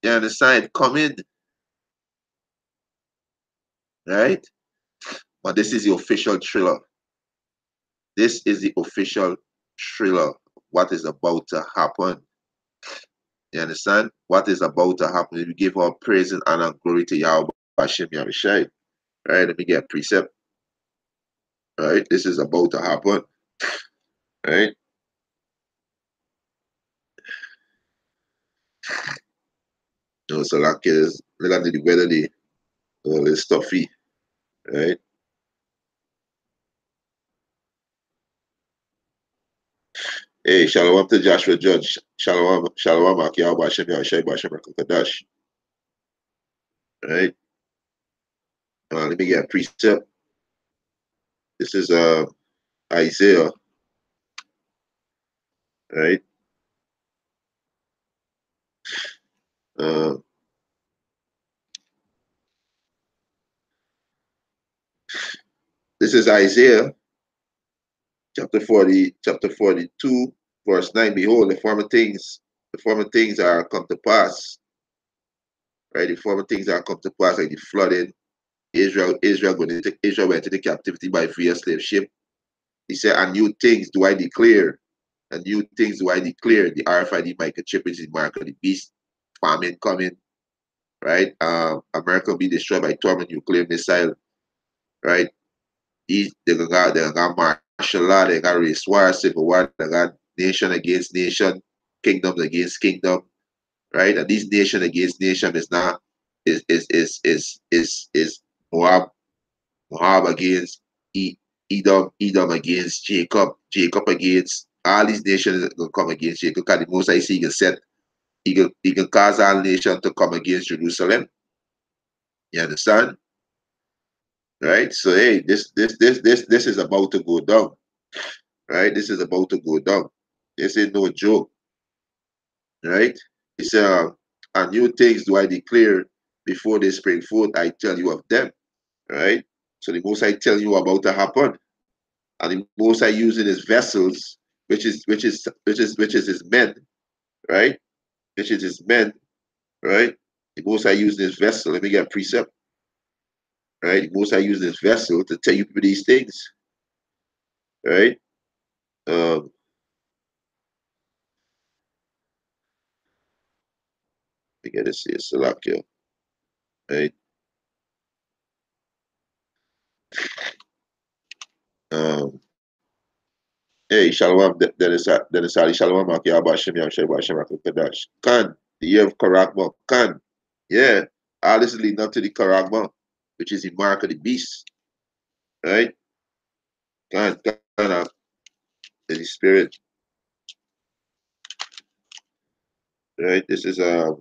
You understand? Come in, right? But this is the official thriller. This is the official thriller. What is about to happen? You understand? What is about to happen? We give our praise and honor and glory to Yahweh Hashem Yahushai. Right? Let me get a precept. Right? This is about to happen. Right? So like is look at the weather the all this stuffy. Right? Hey, Shalom to Joshua Judge. Shalom Ak Yahweh Hashem Yahushai Bashem Kadash. Right? Let me get a precept. This is Isaiah. Right? Uh, this is Isaiah chapter 42, verse 9. Behold, the former things are come to pass. Right? The former things are come to pass, like the flooding. Israel went into captivity by via slave ship. He said, and new things do I declare. And new things do I declare. The RFID microchip is the mark of the beast. Famine coming. Right? America will be destroyed by Torment nuclear missile. Right? They got martial law, they got race war, civil war, they got nation against nation, kingdoms against kingdom, right? And this nation against nation is not is Moab against Edom against Jacob against all these nations gonna come against Jacob. Because the most I see he can cause all nations to come against Jerusalem. You understand? Right? So hey, this is about to go down. Right? This is about to go down. This ain't no joke. Right? It's and new things do I declare before they spring forth, I tell you of them. Right? So the most I tell you about to happen. And the most I using his vessels, which is his men, right? Which is his men, right? The most I use this vessel, let me get a precept, right? The most I use this vessel to tell you these things, right? Um, let me get this here, Salakia, right? Um, hey, Shalom, Dennis Ali, Shalom, Aki Abba Shem Yam Sheba Shem Kadash. Khan, the year of Karakma, Khan, yeah, all this is leading up to the Karakma, which is the mark of the beast, right? Khan, the spirit, right? This is uh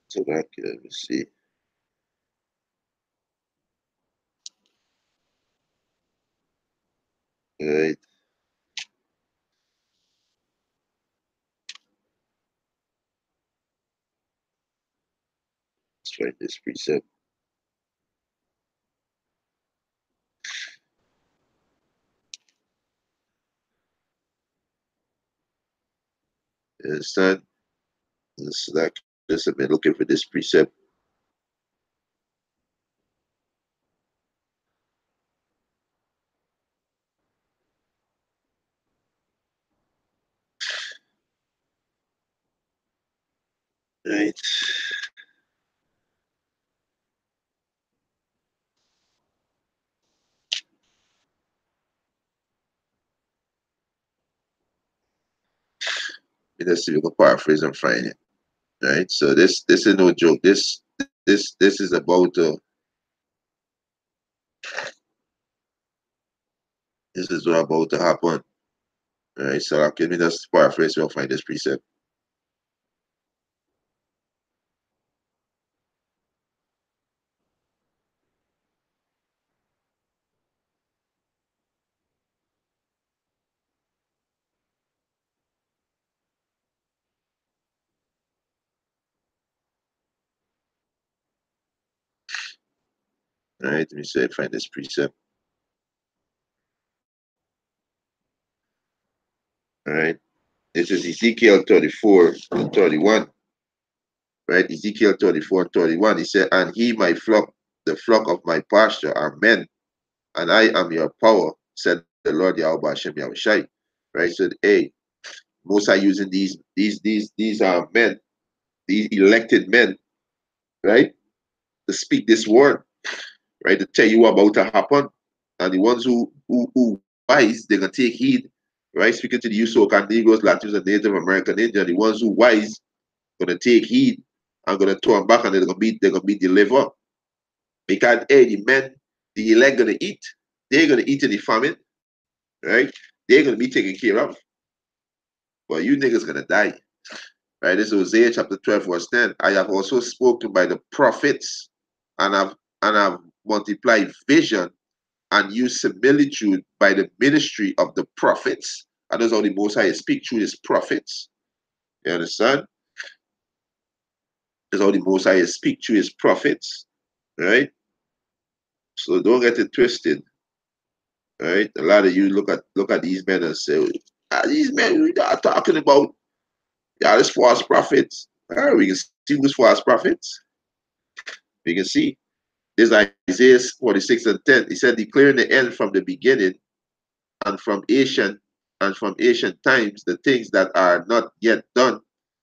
so that let me see, right? Let's write this precept. You understand? It's like this. I've been looking for this precept. Right. Let's see if we can paraphrase and find it. Right. So this is no joke. This is about this is what about to happen. Right. So let me just paraphrase. We'll find this precept. All right. Let me see. Find this precept. All right. This is Ezekiel 34 and 31. Right? Ezekiel 34 and 31. He said, "And he, my flock, the flock of my pasture, are men, and I am your power," said the Lord Yahweh Hashem Yahushai. Right? So, hey, most are using these are men, these elected men, right, to speak this word, right, to tell you what about to happen. And the ones who wise, they're gonna take heed, right? Speaking to the Usocan Negroes, Latinos, and Native American Indian, the ones who wise gonna take heed and gonna turn back and they're gonna be delivered. Because hey, the men, the elect gonna eat, they're gonna eat in the famine, right? They're gonna be taken care of. But you niggas gonna die. Right? This is Hosea chapter 12, verse 10. I have also spoken by the prophets, and I've multiplied vision and used similitude by the ministry of the prophets. And that's how the Most High speak through his prophets. You understand? That's how the Most High speak through his prophets. Right? So don't get it twisted. Right? A lot of you look at these men and say, these men we are talking about. Yeah, this false prophets. We can see who's false prophets. We can see. This is Isaiah 46 and 10. He said, declaring the end from the beginning and from ancient times, the things that are not yet done,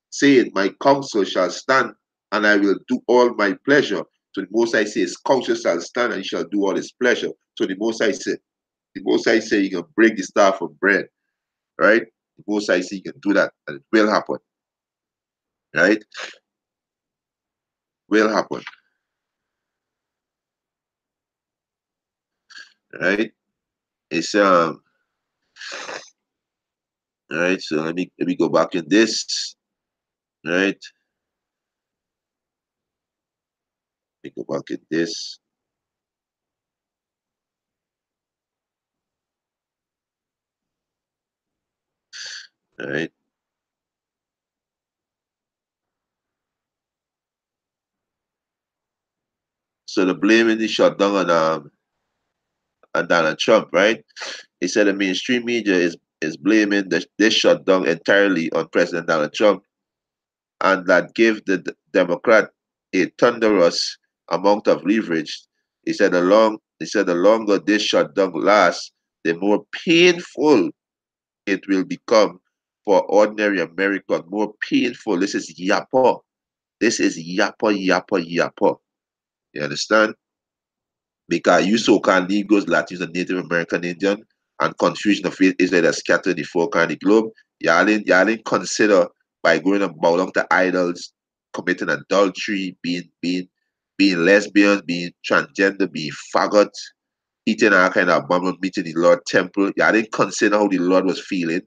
saying, my counsel shall stand, and I will do all my pleasure. So the Most High says, counsel shall stand, and he shall do all his pleasure. So the Most High said, you can break the staff of bread, right? The Most High said, you can do that, and it will happen, right? Will happen, right? It's right. So let me go back in this, right? Let me go back in this. All right. So the blaming is shut down on Donald Trump, right? He said the mainstream media is blaming this shutdown entirely on President Donald Trump, and that gave the Democrat a thunderous amount of leverage. He said the longer this shutdown lasts, the more painful it will become for ordinary Americans. More painful. This is yappa. This is yappa, yappa, yappa. You understand? Because you so-called Negroes, Latinos, and Native American Indian, and confusion of faith Israel that scattered the four corners of the globe, y'all didn't consider by going and bow down to idols, committing adultery, being lesbians, being transgender, being faggots, eating all kind of abominable meat in the Lord temple. Y'all didn't consider how the Lord was feeling.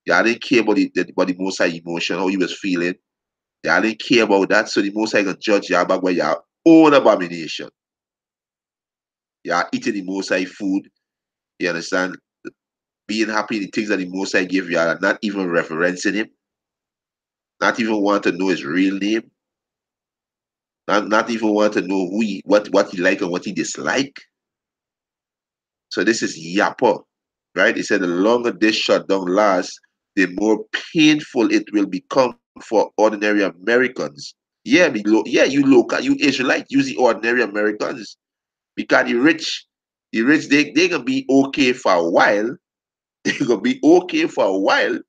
Y'all didn't care about the Most High emotion, how he was feeling. Y'all didn't care about that. So the Most High can judge y'all back by your own abomination. Y'all eating the Most High food. You understand? Being happy in the things that the Most High give you, are not even referencing him, not even want to know his real name, not even want to know what he like and what he dislike. So this is yappa, right? He said the longer this shutdown lasts, the more painful it will become for ordinary Americans. Yeah, yeah, you local, you Israelite, use the ordinary Americans because the rich, they gonna be okay for a while. They gonna be okay for a while,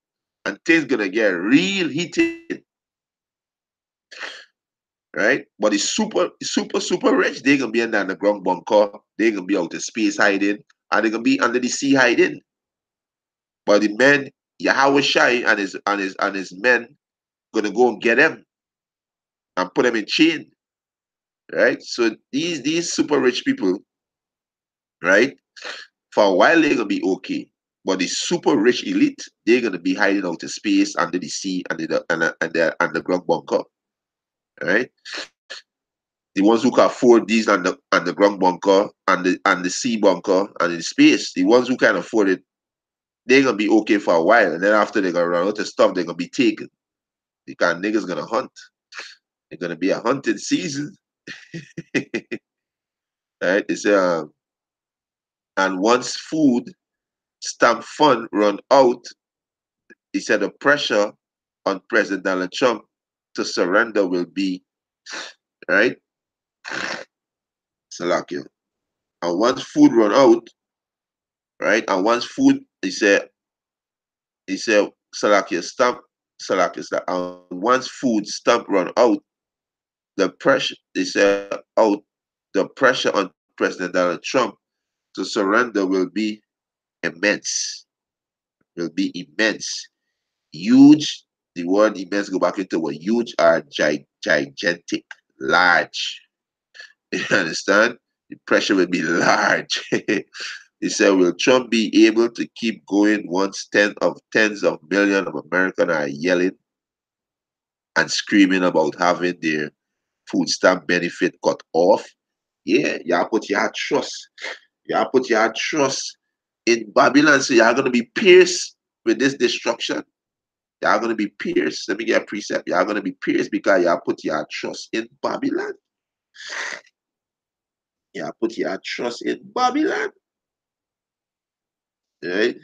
and things gonna get real heated, right? But the super rich, they gonna be in the underground bunker. They gonna be out in space hiding, and they gonna be under the sea hiding. But the men, Yahweh Shai and his men gonna go and get them and put them in chain, right? So these super rich people, right? For a while they're gonna be okay, but the super rich elite, they're gonna be hiding out in space under the sea and the underground bunker, right? The ones who can afford these underground bunker and the sea bunker and the space, the ones who can afford it, they're gonna be okay for a while, and then after they're gonna run out of stuff, they're gonna be taken. Because niggas gonna hunt. It's gonna be a hunting season, right? It's and once food stamp fund run out, he said the pressure on President Donald Trump to surrender will be right. Salakia. And once food run out, right? And once food, he said Salakia stamp, Salakia stamp. And once food stamp run out, the pressure they said out the pressure on President Donald Trump to surrender will be immense. Will be immense. Huge. The word immense go back into what huge are gigantic, large. You understand? The pressure will be large. He said, will Trump be able to keep going once tens of millions of Americans are yelling and screaming about having their food stamp benefit cut off? Yeah, y'all put your trust. Y'all put your trust in Babylon. So y'all gonna be pierced with this destruction. Y'all gonna be pierced. Let me get a precept. Y'all gonna be pierced because y'all put your trust in Babylon. Y'all put your trust in Babylon. Right?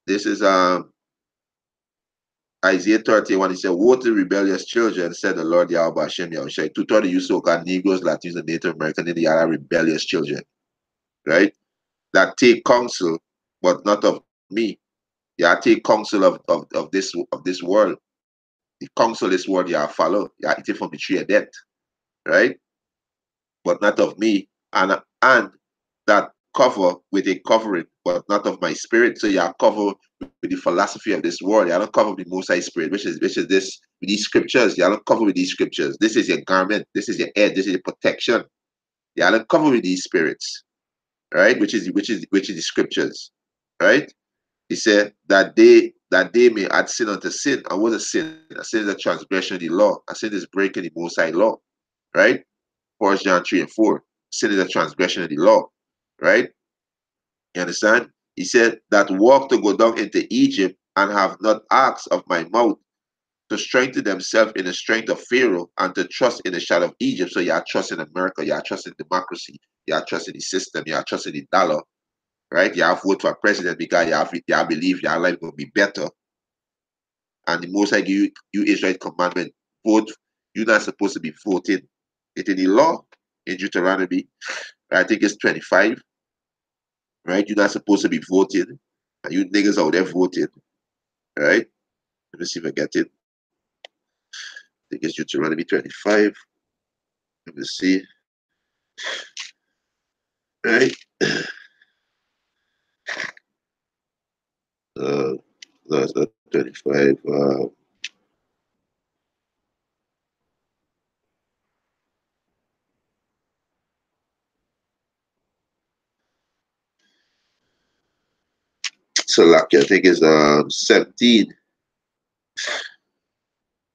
This is Isaiah 31. He said, woe to the rebellious children, said the Lord Yahweh Hashem Yahushai. To tell you so-called Negroes, Latinos, and Native Americans, they are rebellious children, right? That take counsel, but not of me. Yeah, take counsel of this world. The counsel of this world, yeah, follow. Yeah, eating from the tree of death, right? But not of me. And that cover with a covering, but not of my spirit. So you are covered with the philosophy of this world. You are not covered with the Most High Spirit, which is this with these scriptures. You are not covered with these scriptures. This is your garment. This is your head. This is your protection. You are not covered with these spirits, right? Which is the scriptures, right? He said that they may add sin unto sin. And what is a sin? A sin is a transgression of the law. A sin is breaking the Most High law, right? 1 John 3 and 4. Sin is a transgression of the law, right? You understand? He said that walk to go down into Egypt and have not asked of my mouth to strengthen themselves in the strength of Pharaoh and to trust in the shadow of Egypt. So you are trusting America, you are trusting democracy, you are trusting the system, you are trusting the dollar, right? You have vote for president because you believe your life will be better. And the most I give you Israel commandment, vote. You're not supposed to be voting. It's in the law in Deuteronomy. I think it's 25, right? You're not supposed to be voting. And you niggas out there voting, right? Let me see if I get it. I think it's Deuteronomy 25. Let me see. Right? Uh, no, it's not 25. So lucky. I think it's 17.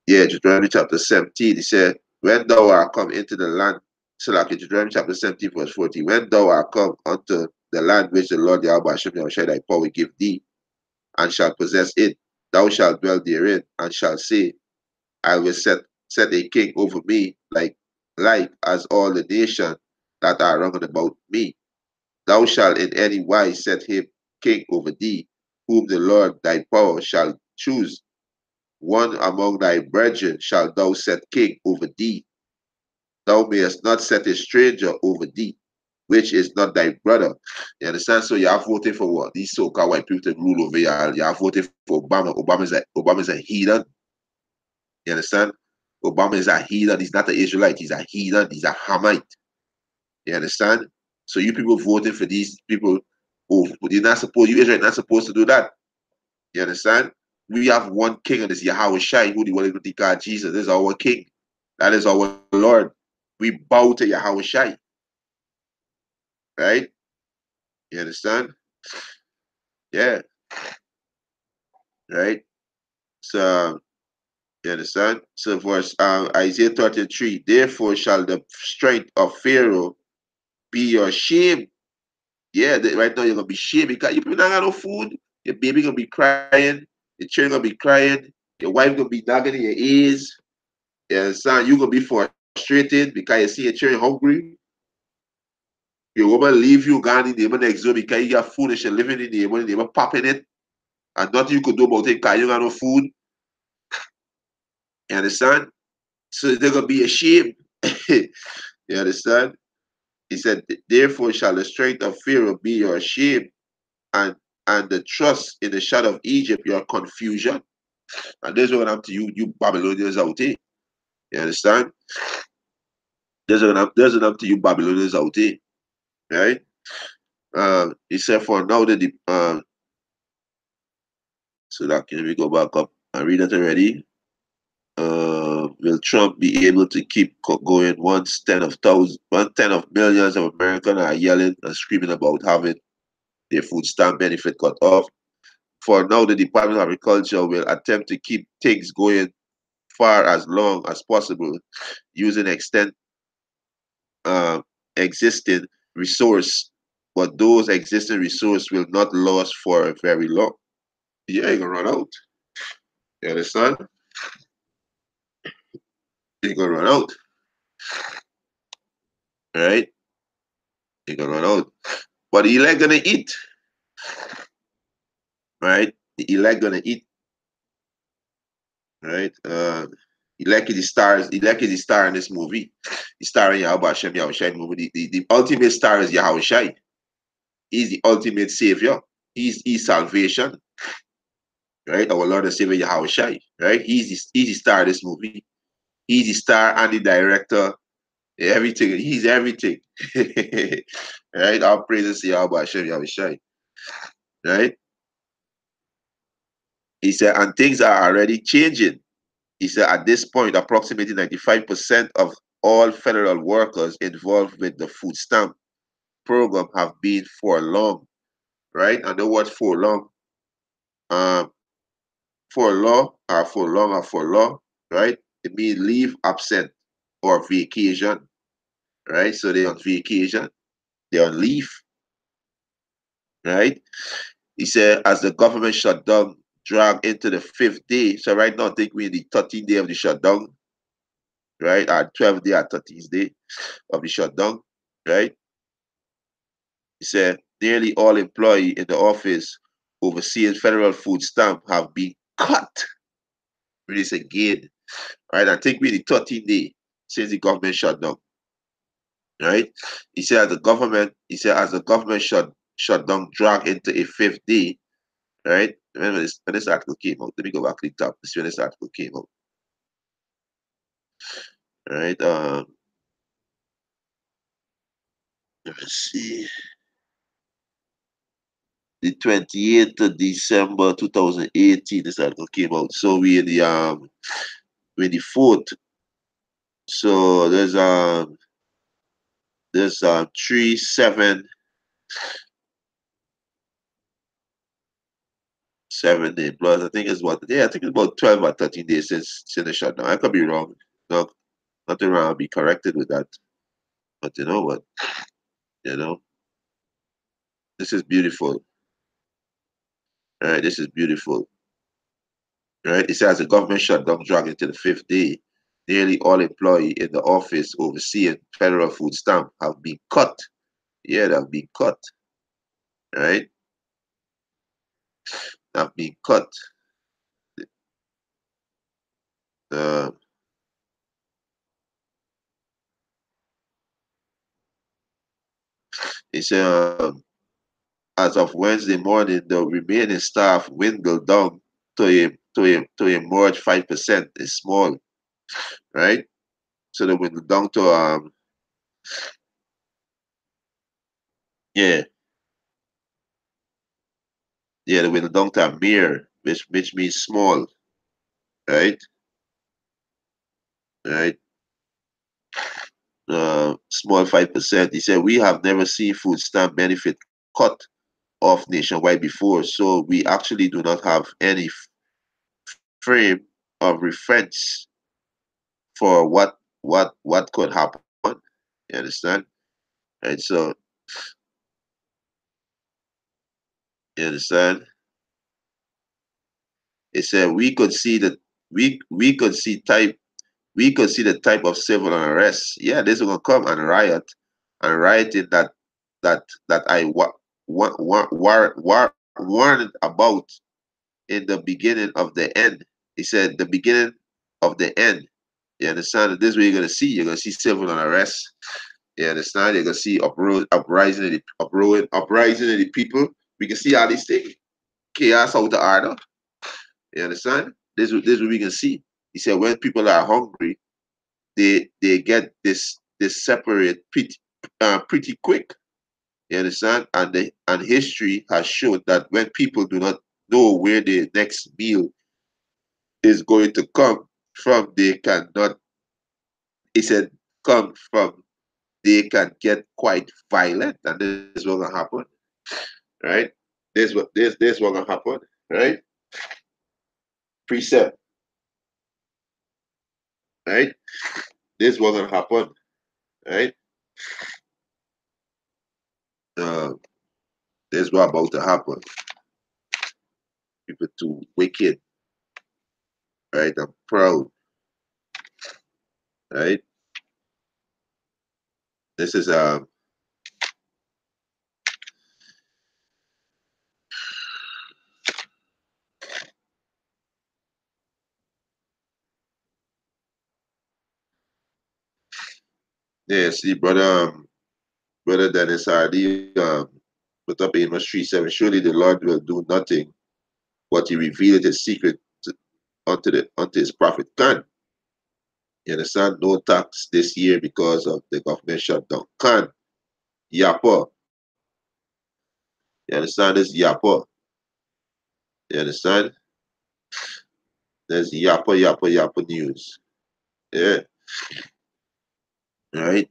Yeah, Deuteronomy chapter 17. He said, when thou art come into the land, so like Deuteronomy chapter 17, verse 40, when thou art come unto the land which the Lord Yahweh Hashem Yahushua thy power will give thee, and shall possess it, thou shalt dwell therein, and shall say, I will set a king over me like as all the nations that are round about me. Thou shalt in any wise set him king over thee, whom the Lord thy power shall choose. One among thy brethren shalt thou set king over thee. Thou mayest not set a stranger over thee, which is not thy brother. You understand? So you are voting for what? These so-called white people to rule over you. You are voting for Obama. Obama is a heathen. You understand? Obama is a heathen. He's not an Israelite. He's a heathen. He's a Hamite. You understand? So you people voting for these people who you're not supposed, you Israel not supposed to do that. You understand? We have one king, and it's Yahweh Shai, who the one with God Jesus. This is our king. That is our Lord. We bow to Yahweh Shai. Right? You understand? Yeah. Right? So you understand? So verse Isaiah 33, therefore shall the strength of Pharaoh be your shame. Yeah, right now you're gonna be shamed because you not got no food. Your baby gonna be crying. Your children gonna be crying. Your wife gonna be knocking in your ears. Yeah, son, you gonna be frustrated because you see your children hungry. Your woman leave you gone in the neighbor next door because you got food and she living in the neighbor popping it, and nothing you could do about it because you got no food. You understand? So they're gonna be ashamed. You understand? He said, therefore shall the strength of Pharaoh be your shame, and the trust in the shadow of Egypt your confusion. And this is what I'm to you, you Babylonians out there. You understand? There's what I'm to you Babylonians out there. Right? He said, for now so that can we go back up and read that already? Will Trump be able to keep going once 10 of millions of Americans are yelling and screaming about having their food stamp benefit cut off? For now, the Department of Agriculture will attempt to keep things going far as long as possible using uh, existing resource, but those existing resources will not last for very long. Yeah, you're gonna run out. You understand? You're gonna run out, right? You're gonna run out. But the elect gonna eat, right? The elect gonna eat, right? Elect is the stars. Elect is the star in this movie. The star in Yahweh Hashem Yahweh Shai movie. The ultimate star is Yahweh Shai. He's the ultimate savior. He's salvation, right? Our Lord and Savior Yahweh Shai, right? He's the star of this movie. He's the star and the director. Everything. He's everything. Right? All praises to Yahweh Hashem Yahweh Shai. Right? He said, and things are already changing. He said, at this point, approximately 95% of all federal workers involved with the food stamp program have been for long, right? And the word for long, um, for law, right? It means leave absent or vacation, right? So they're on vacation, they're on leave, right? He said, as the government shutdown dragged into the fifth day, so right now I think we're in the 13th day of the shutdown, right? Our 12th day, our 13th day of the shutdown, right? He said, nearly all employees in the office overseeing federal food stamp have been cut. This again, right? I think we're in the 13th day since the government shut down, right? As the government shut down drag into a fifth day, right? Remember this when this article came out. Let me go back to the top. This is when this article came out. Right. Let's see. The 28th of December 2018, this article came out. So we in the fourth. So there's 7 day plus. I think it's what, yeah, I think it's about 12 or 13 days since the shutdown. I could be wrong. No, nothing wrong. I'll be corrected with that. But you know what? You know, this is beautiful. All right, this is beautiful. Right? It says the government shutdown dragged into the fifth day. Nearly all employees in the office overseeing federal food stamp have been cut. Yeah, that have been cut, right? Have been cut. Uh, it said, as of Wednesday morning, the remaining staff dwindled down to a merge 5%. It's small, right? So they went down to yeah, yeah, they went down to a mere, which means small, right? Right? Small 5%. He said, we have never seen food stamp benefit cut off nationwide before, so we actually do not have any frame of reference for what could happen. You understand? Right? So you understand? It said we could see the type of civil unrest. Yeah, this is gonna come and rioting that I warned about in the beginning of the end. He said the beginning of the end. You understand? This is what you're gonna see. You're gonna see civil unrest. You understand? You're gonna see uprising of the people. We can see all these things. Chaos out of order. You understand? This is what we can see. He said when people are hungry, they get this separate pretty quick. You understand? And history has shown that when people do not know where the next meal is going to come from, they cannot. He said, come from. They can get quite violent, and this is what gonna happen, right? This what gonna happen, right? Precept, right? This what gonna happen, right? Uh, this what about to happen. People too wicked, right? I'm proud, right? This is yeah. See, brother Dennis Hardy put up Amos 3:7. Surely the Lord will do nothing, but He revealed His secret unto His prophet Khan. You understand? No tax this year because of the government shutdown. Khan, Yapa. You understand? This Yapa. You understand? There's Yapa news. Yeah. All right.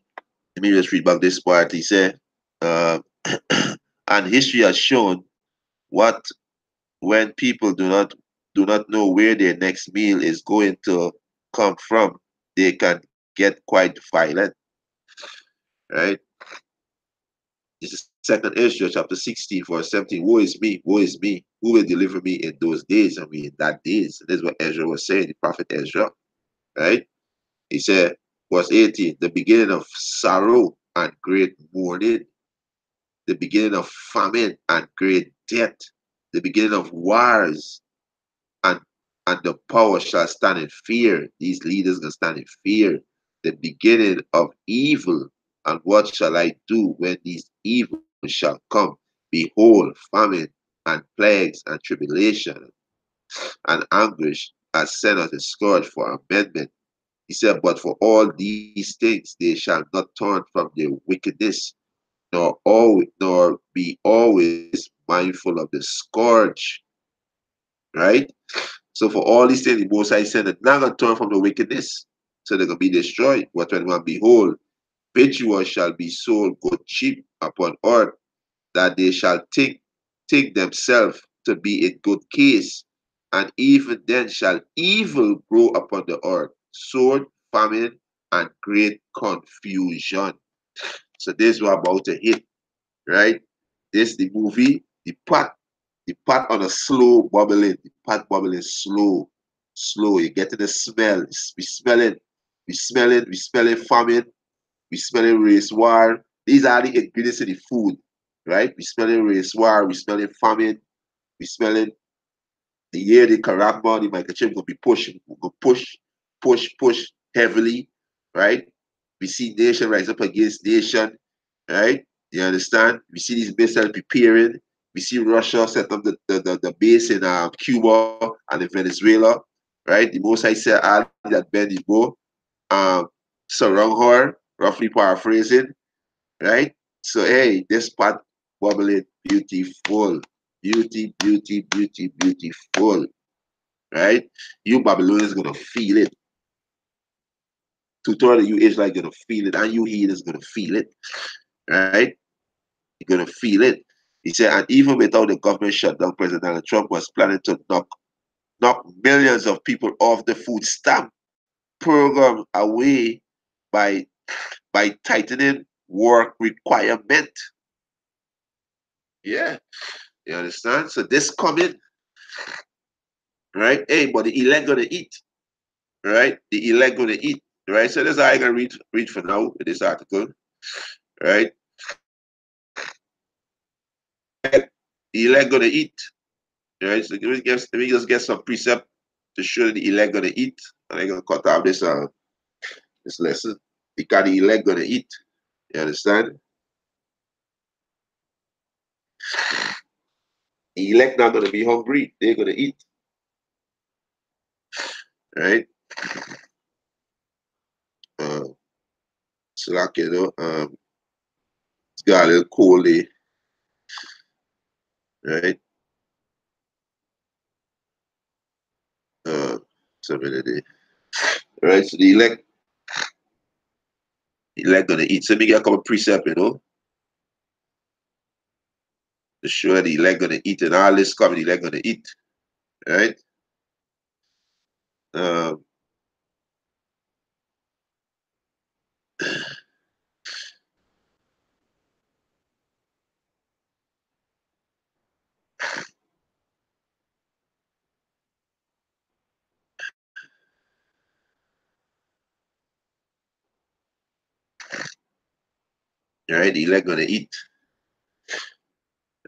Let me just read back this part. He said, uh, and history has shown what when people do not know where their next meal is going to come from, they can get quite violent. Right? This is second Ezra chapter 16, verse 17. Woe is me, woe is me. Who will deliver me in those days? I mean in that days. This is what Ezra was saying, the prophet Ezra. Right? He said, verse 18, the beginning of sorrow and great mourning, the beginning of famine and great death, the beginning of wars, and the power shall stand in fear. These leaders will stand in fear. The beginning of evil. And what shall I do when these evils shall come? Behold, famine and plagues and tribulation and anguish as sent as a scourge for amendment. He said, but for all these things they shall not turn from their wickedness, nor be always mindful of the scourge. Right? So for all these things, the Most High said that not gonna turn from the wickedness, so they're gonna be destroyed. But when one behold, victuals shall be sold good cheap upon earth, that they shall think themselves to be in good case, and even then shall evil grow upon the earth, sword, famine, and great confusion. So this is what about to hit, right? This the movie, the pot on a slow bubbling, the pot bubbling slow. You get to the smell. We smelling famine. We smelling race war. These are the ingredients in the food, right? We smelling race war, we smelling famine, we smelling the year the Karagma, the microchip gonna be pushing, gonna push heavily, right? We see nation rise up against nation, right? You understand? We see these missiles preparing. We see Russia set up the base in Cuba and in Venezuela, right? The most I said Ali that bend the bow, surround her, roughly paraphrasing, right? So hey, this part bubbling beautiful, beautiful, right? You Babylonians gonna feel it. Tutorial, you Israel gonna feel it, and you heathens gonna feel it, right? You're gonna feel it. He said, and even without the government shutdown, President Donald Trump was planning to knock millions of people off the food stamp program away by tightening work requirement. Yeah, you understand? So this coming, right? Hey, but the elect gonna eat, right? The elect gonna eat, right? So that's how I can read for now in this article, right? The elect gonna eat, right? So let me just get some precept to show that the elect gonna eat, and I'm gonna cut out this lesson. Because the elect gonna eat. You understand? The elect not gonna be hungry. They're gonna eat, right? Uh, so like it's got a little coldly, right? Uh, something like that. Right? So the elect gonna eat. So let me get a couple precept, to show the elect gonna eat, and all this coming, the elect gonna eat, right? Um, right? The elect gonna eat,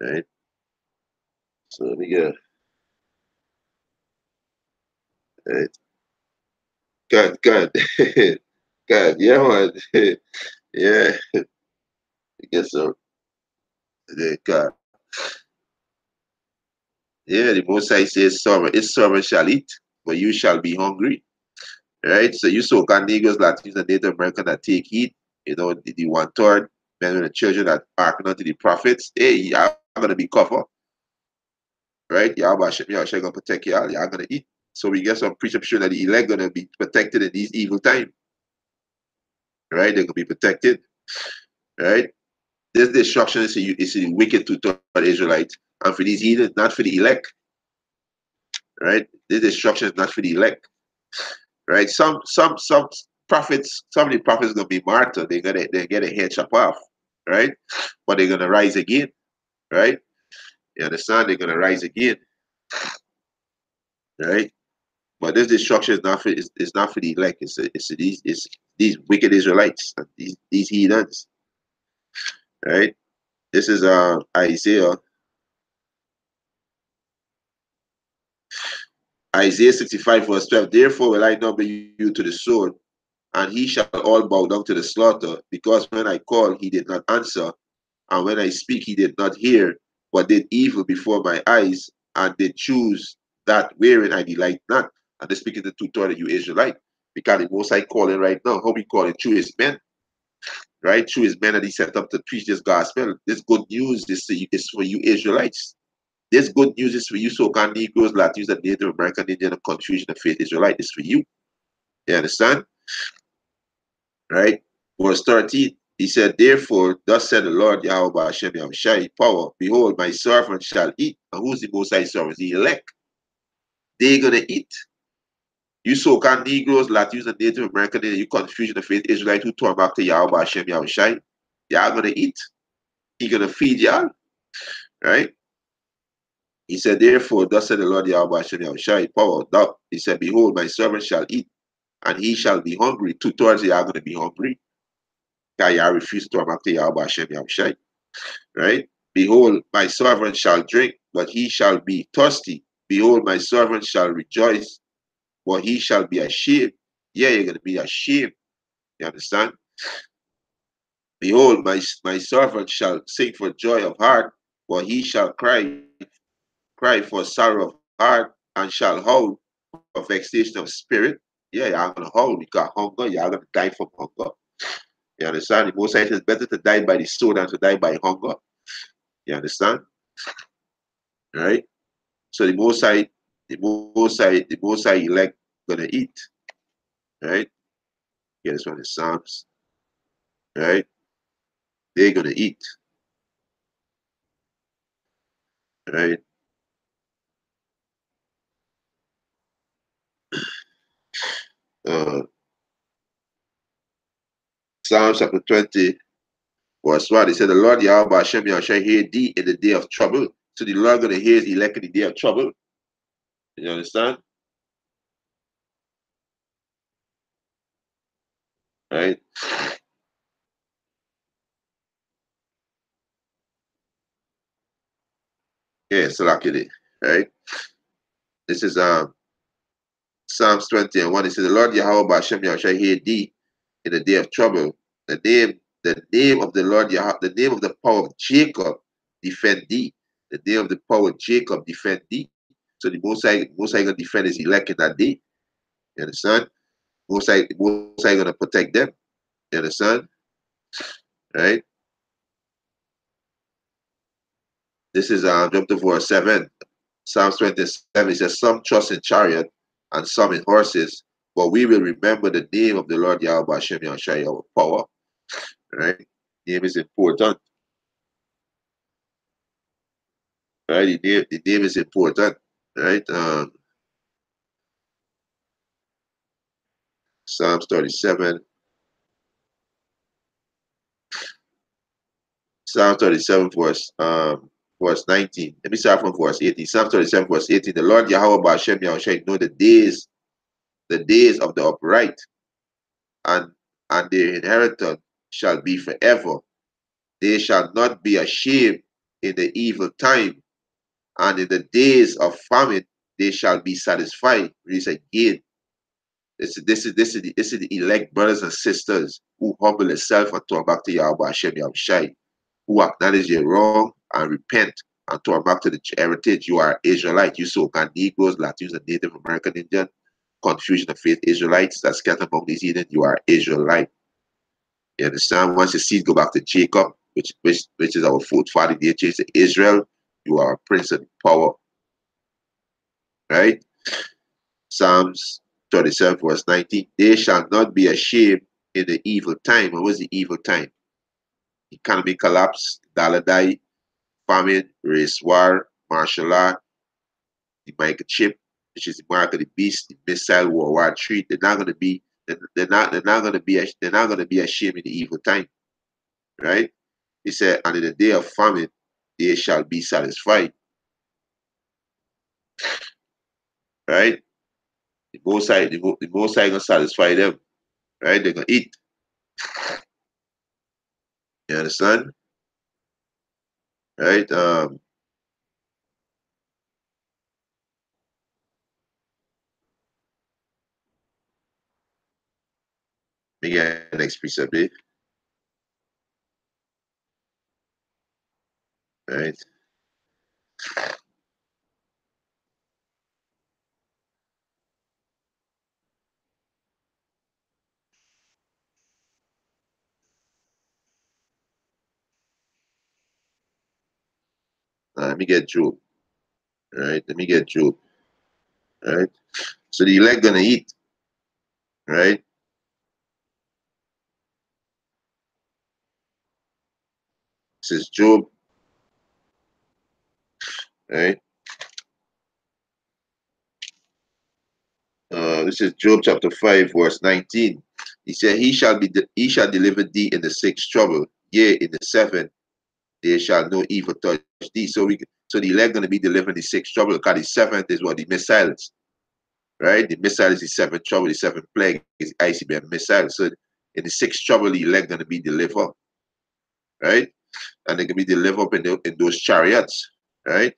right? So let me get right. God, God, God, yeah, man, yeah. I guess so. God, yeah. The Most High says, "Sovereign shall eat, but you shall be hungry." Right? So you so-called Negroes, Latinos, and Native American that take heed, the one-third men and the children that hearken unto the prophets, hey, y'all gonna be covered, right? Y'all gonna protect y'all gonna eat. So we get some preception that the elect gonna be protected in these evil times, right? They're gonna be protected, right? This destruction is the wicked to the Israelites, and for these heathens, not for the elect, right? This destruction is not for the elect, right? Some prophets, some of the prophets gonna be martyred. They get a head chop off, right? But they're gonna rise again, right? You understand? They're gonna rise again, right? But this destruction is not for it's not for the elect. It's these wicked Israelites, these heathens, right? This is Isaiah 65 verse 12. Therefore will I number you to the sword, and he shall all bow down to the slaughter, because when I call, he did not answer, and when I speak, he did not hear, but did evil before my eyes, and did choose that wherein I delight not. And they speaking the two-thirds of you Israelite, because the most I calling right now, how we call it, through his men, right? Through his men that he set up to preach this gospel. This good news is for you Israelites. This good news is for you so-called Negroes, Latinos, and Native American, Indian, and Confucian and faith Israelite. It's for you. You understand? Right? Verse 13, he said, therefore, thus said the Lord Yahweh Hashem Yahushai, power, behold, my servant shall eat. And who's the most high servant? The elect. They're going to eat. You so-called Negroes, Latinos, and Native American, and you Confucian and faith Israelite who turn back to Yahweh Hashem Yahushai, y'all going to eat. He going to feed y'all. Right? He said, therefore, thus said the Lord Yahweh Hashem Yahushai, power, thou. He said, behold, my servant shall eat, and he shall be hungry. Two-thirds y'all going to be hungry. Kaya refuse to turn back to Yahweh Hashem Yahushai. Right? Behold, my servant shall drink, but he shall be thirsty. Behold, my servant shall rejoice, but he shall be ashamed. Yeah, you're going to be ashamed. You understand? Behold, my servant shall sing for joy of heart, but he shall cry for sorrow of heart, and shall howl for vexation of spirit. Yeah, you're going to howl. You got hunger. You're going to die from hunger. You understand? The Most High, it is better to die by the sword than to die by hunger. You understand? Right? So the Most High elect gonna eat. Right? Yeah, this one is Psalms. Right? They're gonna eat. Right? Uh, Psalms chapter 20, verse 1. He said, the Lord Yahweh Hashem shall hear thee in the day of trouble. So the Lord gonna hear his elect in the day of trouble. You understand? Right? Yeah, so like it. Right? This is Psalms 20 and 1. It says, the Lord Yahweh Hashem shall hear thee in the day of trouble. The name of the Lord Yahweh, the name of the power of Jacob defend thee. The name of the power of Jacob defend thee. So the Most High gonna defend his elect in that day. You understand? Most High gonna protect them. You understand? Right? This is jump to verse 7. Psalms 27. It says, some trust in chariot and some in horses, but we will remember the name of the Lord Yahweh Hashem Yahshai, our power. Right? Name is important. Right? The name is important. Right? Psalms 37. Psalm 37, verse 19. Let me start from verse 18. Psalm 37, verse 18. The Lord Yahweh Hashem Yahushai know the days of the upright, and their inheritance shall be forever. They shall not be ashamed in the evil time, and in the days of famine they shall be satisfied. Read again. This is the elect brothers and sisters who humble themselves and turn back to Yahweh Hashem Yahushai, who acknowledge their wrong and repent and turn back to the heritage. You are Israelite. You so-called Negroes, Latinos, and Native American Indian, confusion of faith Israelites that scatter among these heathen. You are Israelite. You understand? Once your seed go back to Jacob, which is our forefather, they changed to Israel. You are a prince of power, right? Psalms 37, verse 19. They shall not be ashamed in the evil time. What was the evil time? Economic collapse, dollar die, famine, race war, martial law, the microchip, which is the mark of the beast, the missile, World War III. They're not gonna be ashamed in the evil time. Right? He said, and in the day of famine, they shall be satisfied. Right? The most High gonna satisfy them. Right? They're gonna eat. You understand? Right? Let me get the next precept there. Right? Let me get Job. Right? Let me get Job. Right? So the elect gonna eat. Right? This is Job. Right? This is Job chapter 5, verse 19. He said, he shall deliver thee in the sixth trouble. Yea, in the seventh, there shall no evil touch thee. So the elect gonna be delivered in the sixth trouble, because the seventh is what the missiles, right? The missile is the seventh trouble, the seventh plague is ICBM missile. So In the sixth trouble, the elect gonna be delivered, right? And they can be delivered in those chariots, right?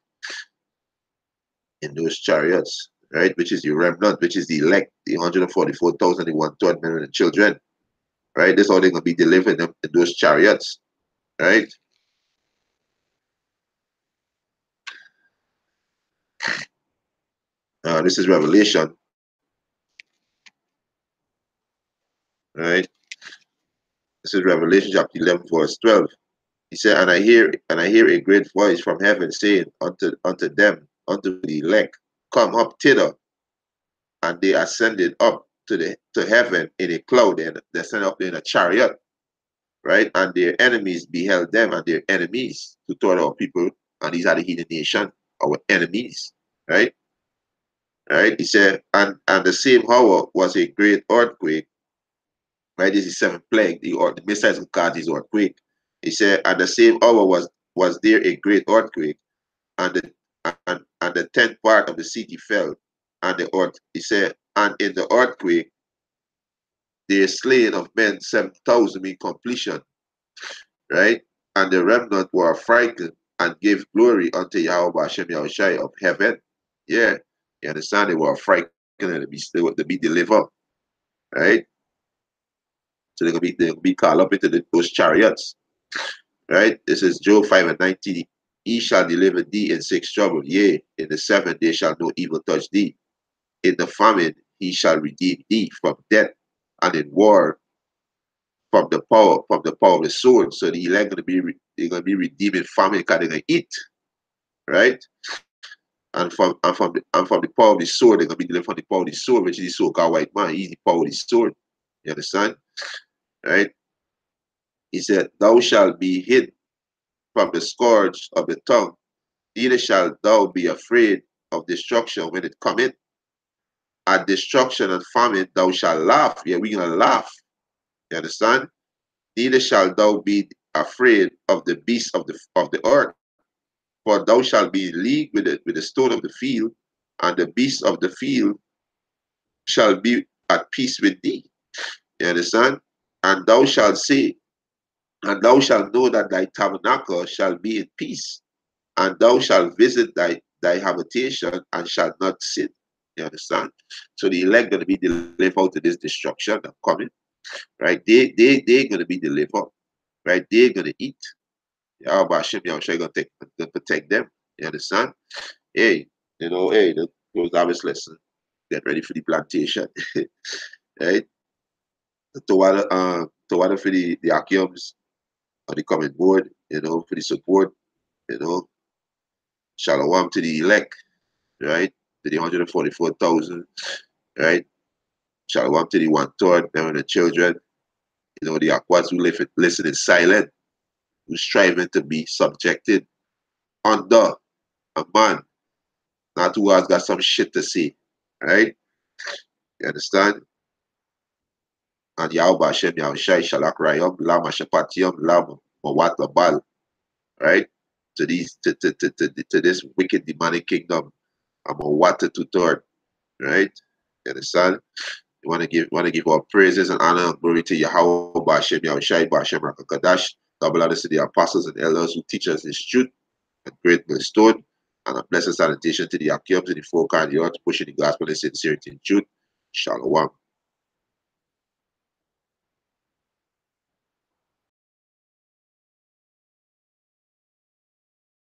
In those chariots, right? Which is the remnant, which is the elect, the 144,000, the one-third men and children, right? That's how they're gonna be delivered in those chariots, right? This is Revelation, right? This is Revelation chapter 11, verse 12. He said, and I hear a great voice from heaven saying unto them, unto the elect, come up thither. And they ascended up to heaven in a cloud, and they ascended up in a chariot, right? And their enemies beheld them, and their enemies to taught our people, and these are the heathen nation, our enemies, right? Right? He said, and the same hour was a great earthquake, right? This is seventh plague. The Messiah of God is earthquake. He said, and the same hour was there a great earthquake, and the tenth part of the city fell, and the earth. He said, and in the earthquake there slain of men 7,000 in completion, right? And the remnant were frightened and gave glory unto Yahweh Hashem Yahushai of heaven. Yeah, you understand? They were frightened and to be delivered, right? So they're gonna be called up into those chariots, right? This is Job 5 and 19. He shall deliver thee in six trouble. Yea, in the seventh day shall no evil touch thee. In the famine he shall redeem thee from death, and in war from the power of the sword. So the elect they're gonna be redeemed in famine because they're gonna eat, right? And from the power of the sword, they're gonna be delivered from the power of the sword, which is the so-called white man. He's the power of the sword. You understand? Right? He said, thou shalt be hid from the scourge of the tongue, neither shalt thou be afraid of destruction when it cometh. At destruction and famine thou shalt laugh. Yeah, we're gonna laugh. You understand? Neither shalt thou be afraid of the beasts of the earth, for thou shalt be leagued with the stone of the field, and the beasts of the field shall be at peace with thee. You understand? And thou shalt say, and thou shalt know that thy tabernacle shall be in peace, and thou shalt visit thy habitation and shalt not sin. You understand? So the elect gonna be delivered out of this destruction that's coming, right? They're gonna be delivered, right? They're gonna eat. Yahweh Hashem Yahushua gonna protect them. You understand? Hey, hey, those harvest lesson. Get ready for the plantation. Right? To water for the Akiums on the coming board, for the support, you know. Shalom to the elect, right? To the 144,000, right? Shalom to the one-third, them and the children, the Aquas who listen in silent, who striving to be subjected under a man, not who has got some shit to say, right? You understand? And Yahweh Hashem Yahushai Shalak Rayom Lam Ashapatiyam Lam Mawat Labal, right? To this wicked demonic kingdom, I'm a water to third, right? You understand? You want to give our praises and honor and glory to Yahweh Hashem Yahushai Hashem Rakakadash, double honors to the apostles and elders who teach us this truth and great millstone, and a blessed salutation to the Akim, to the folk and the earth, pushing the gospel in sincerity and truth. Shalom.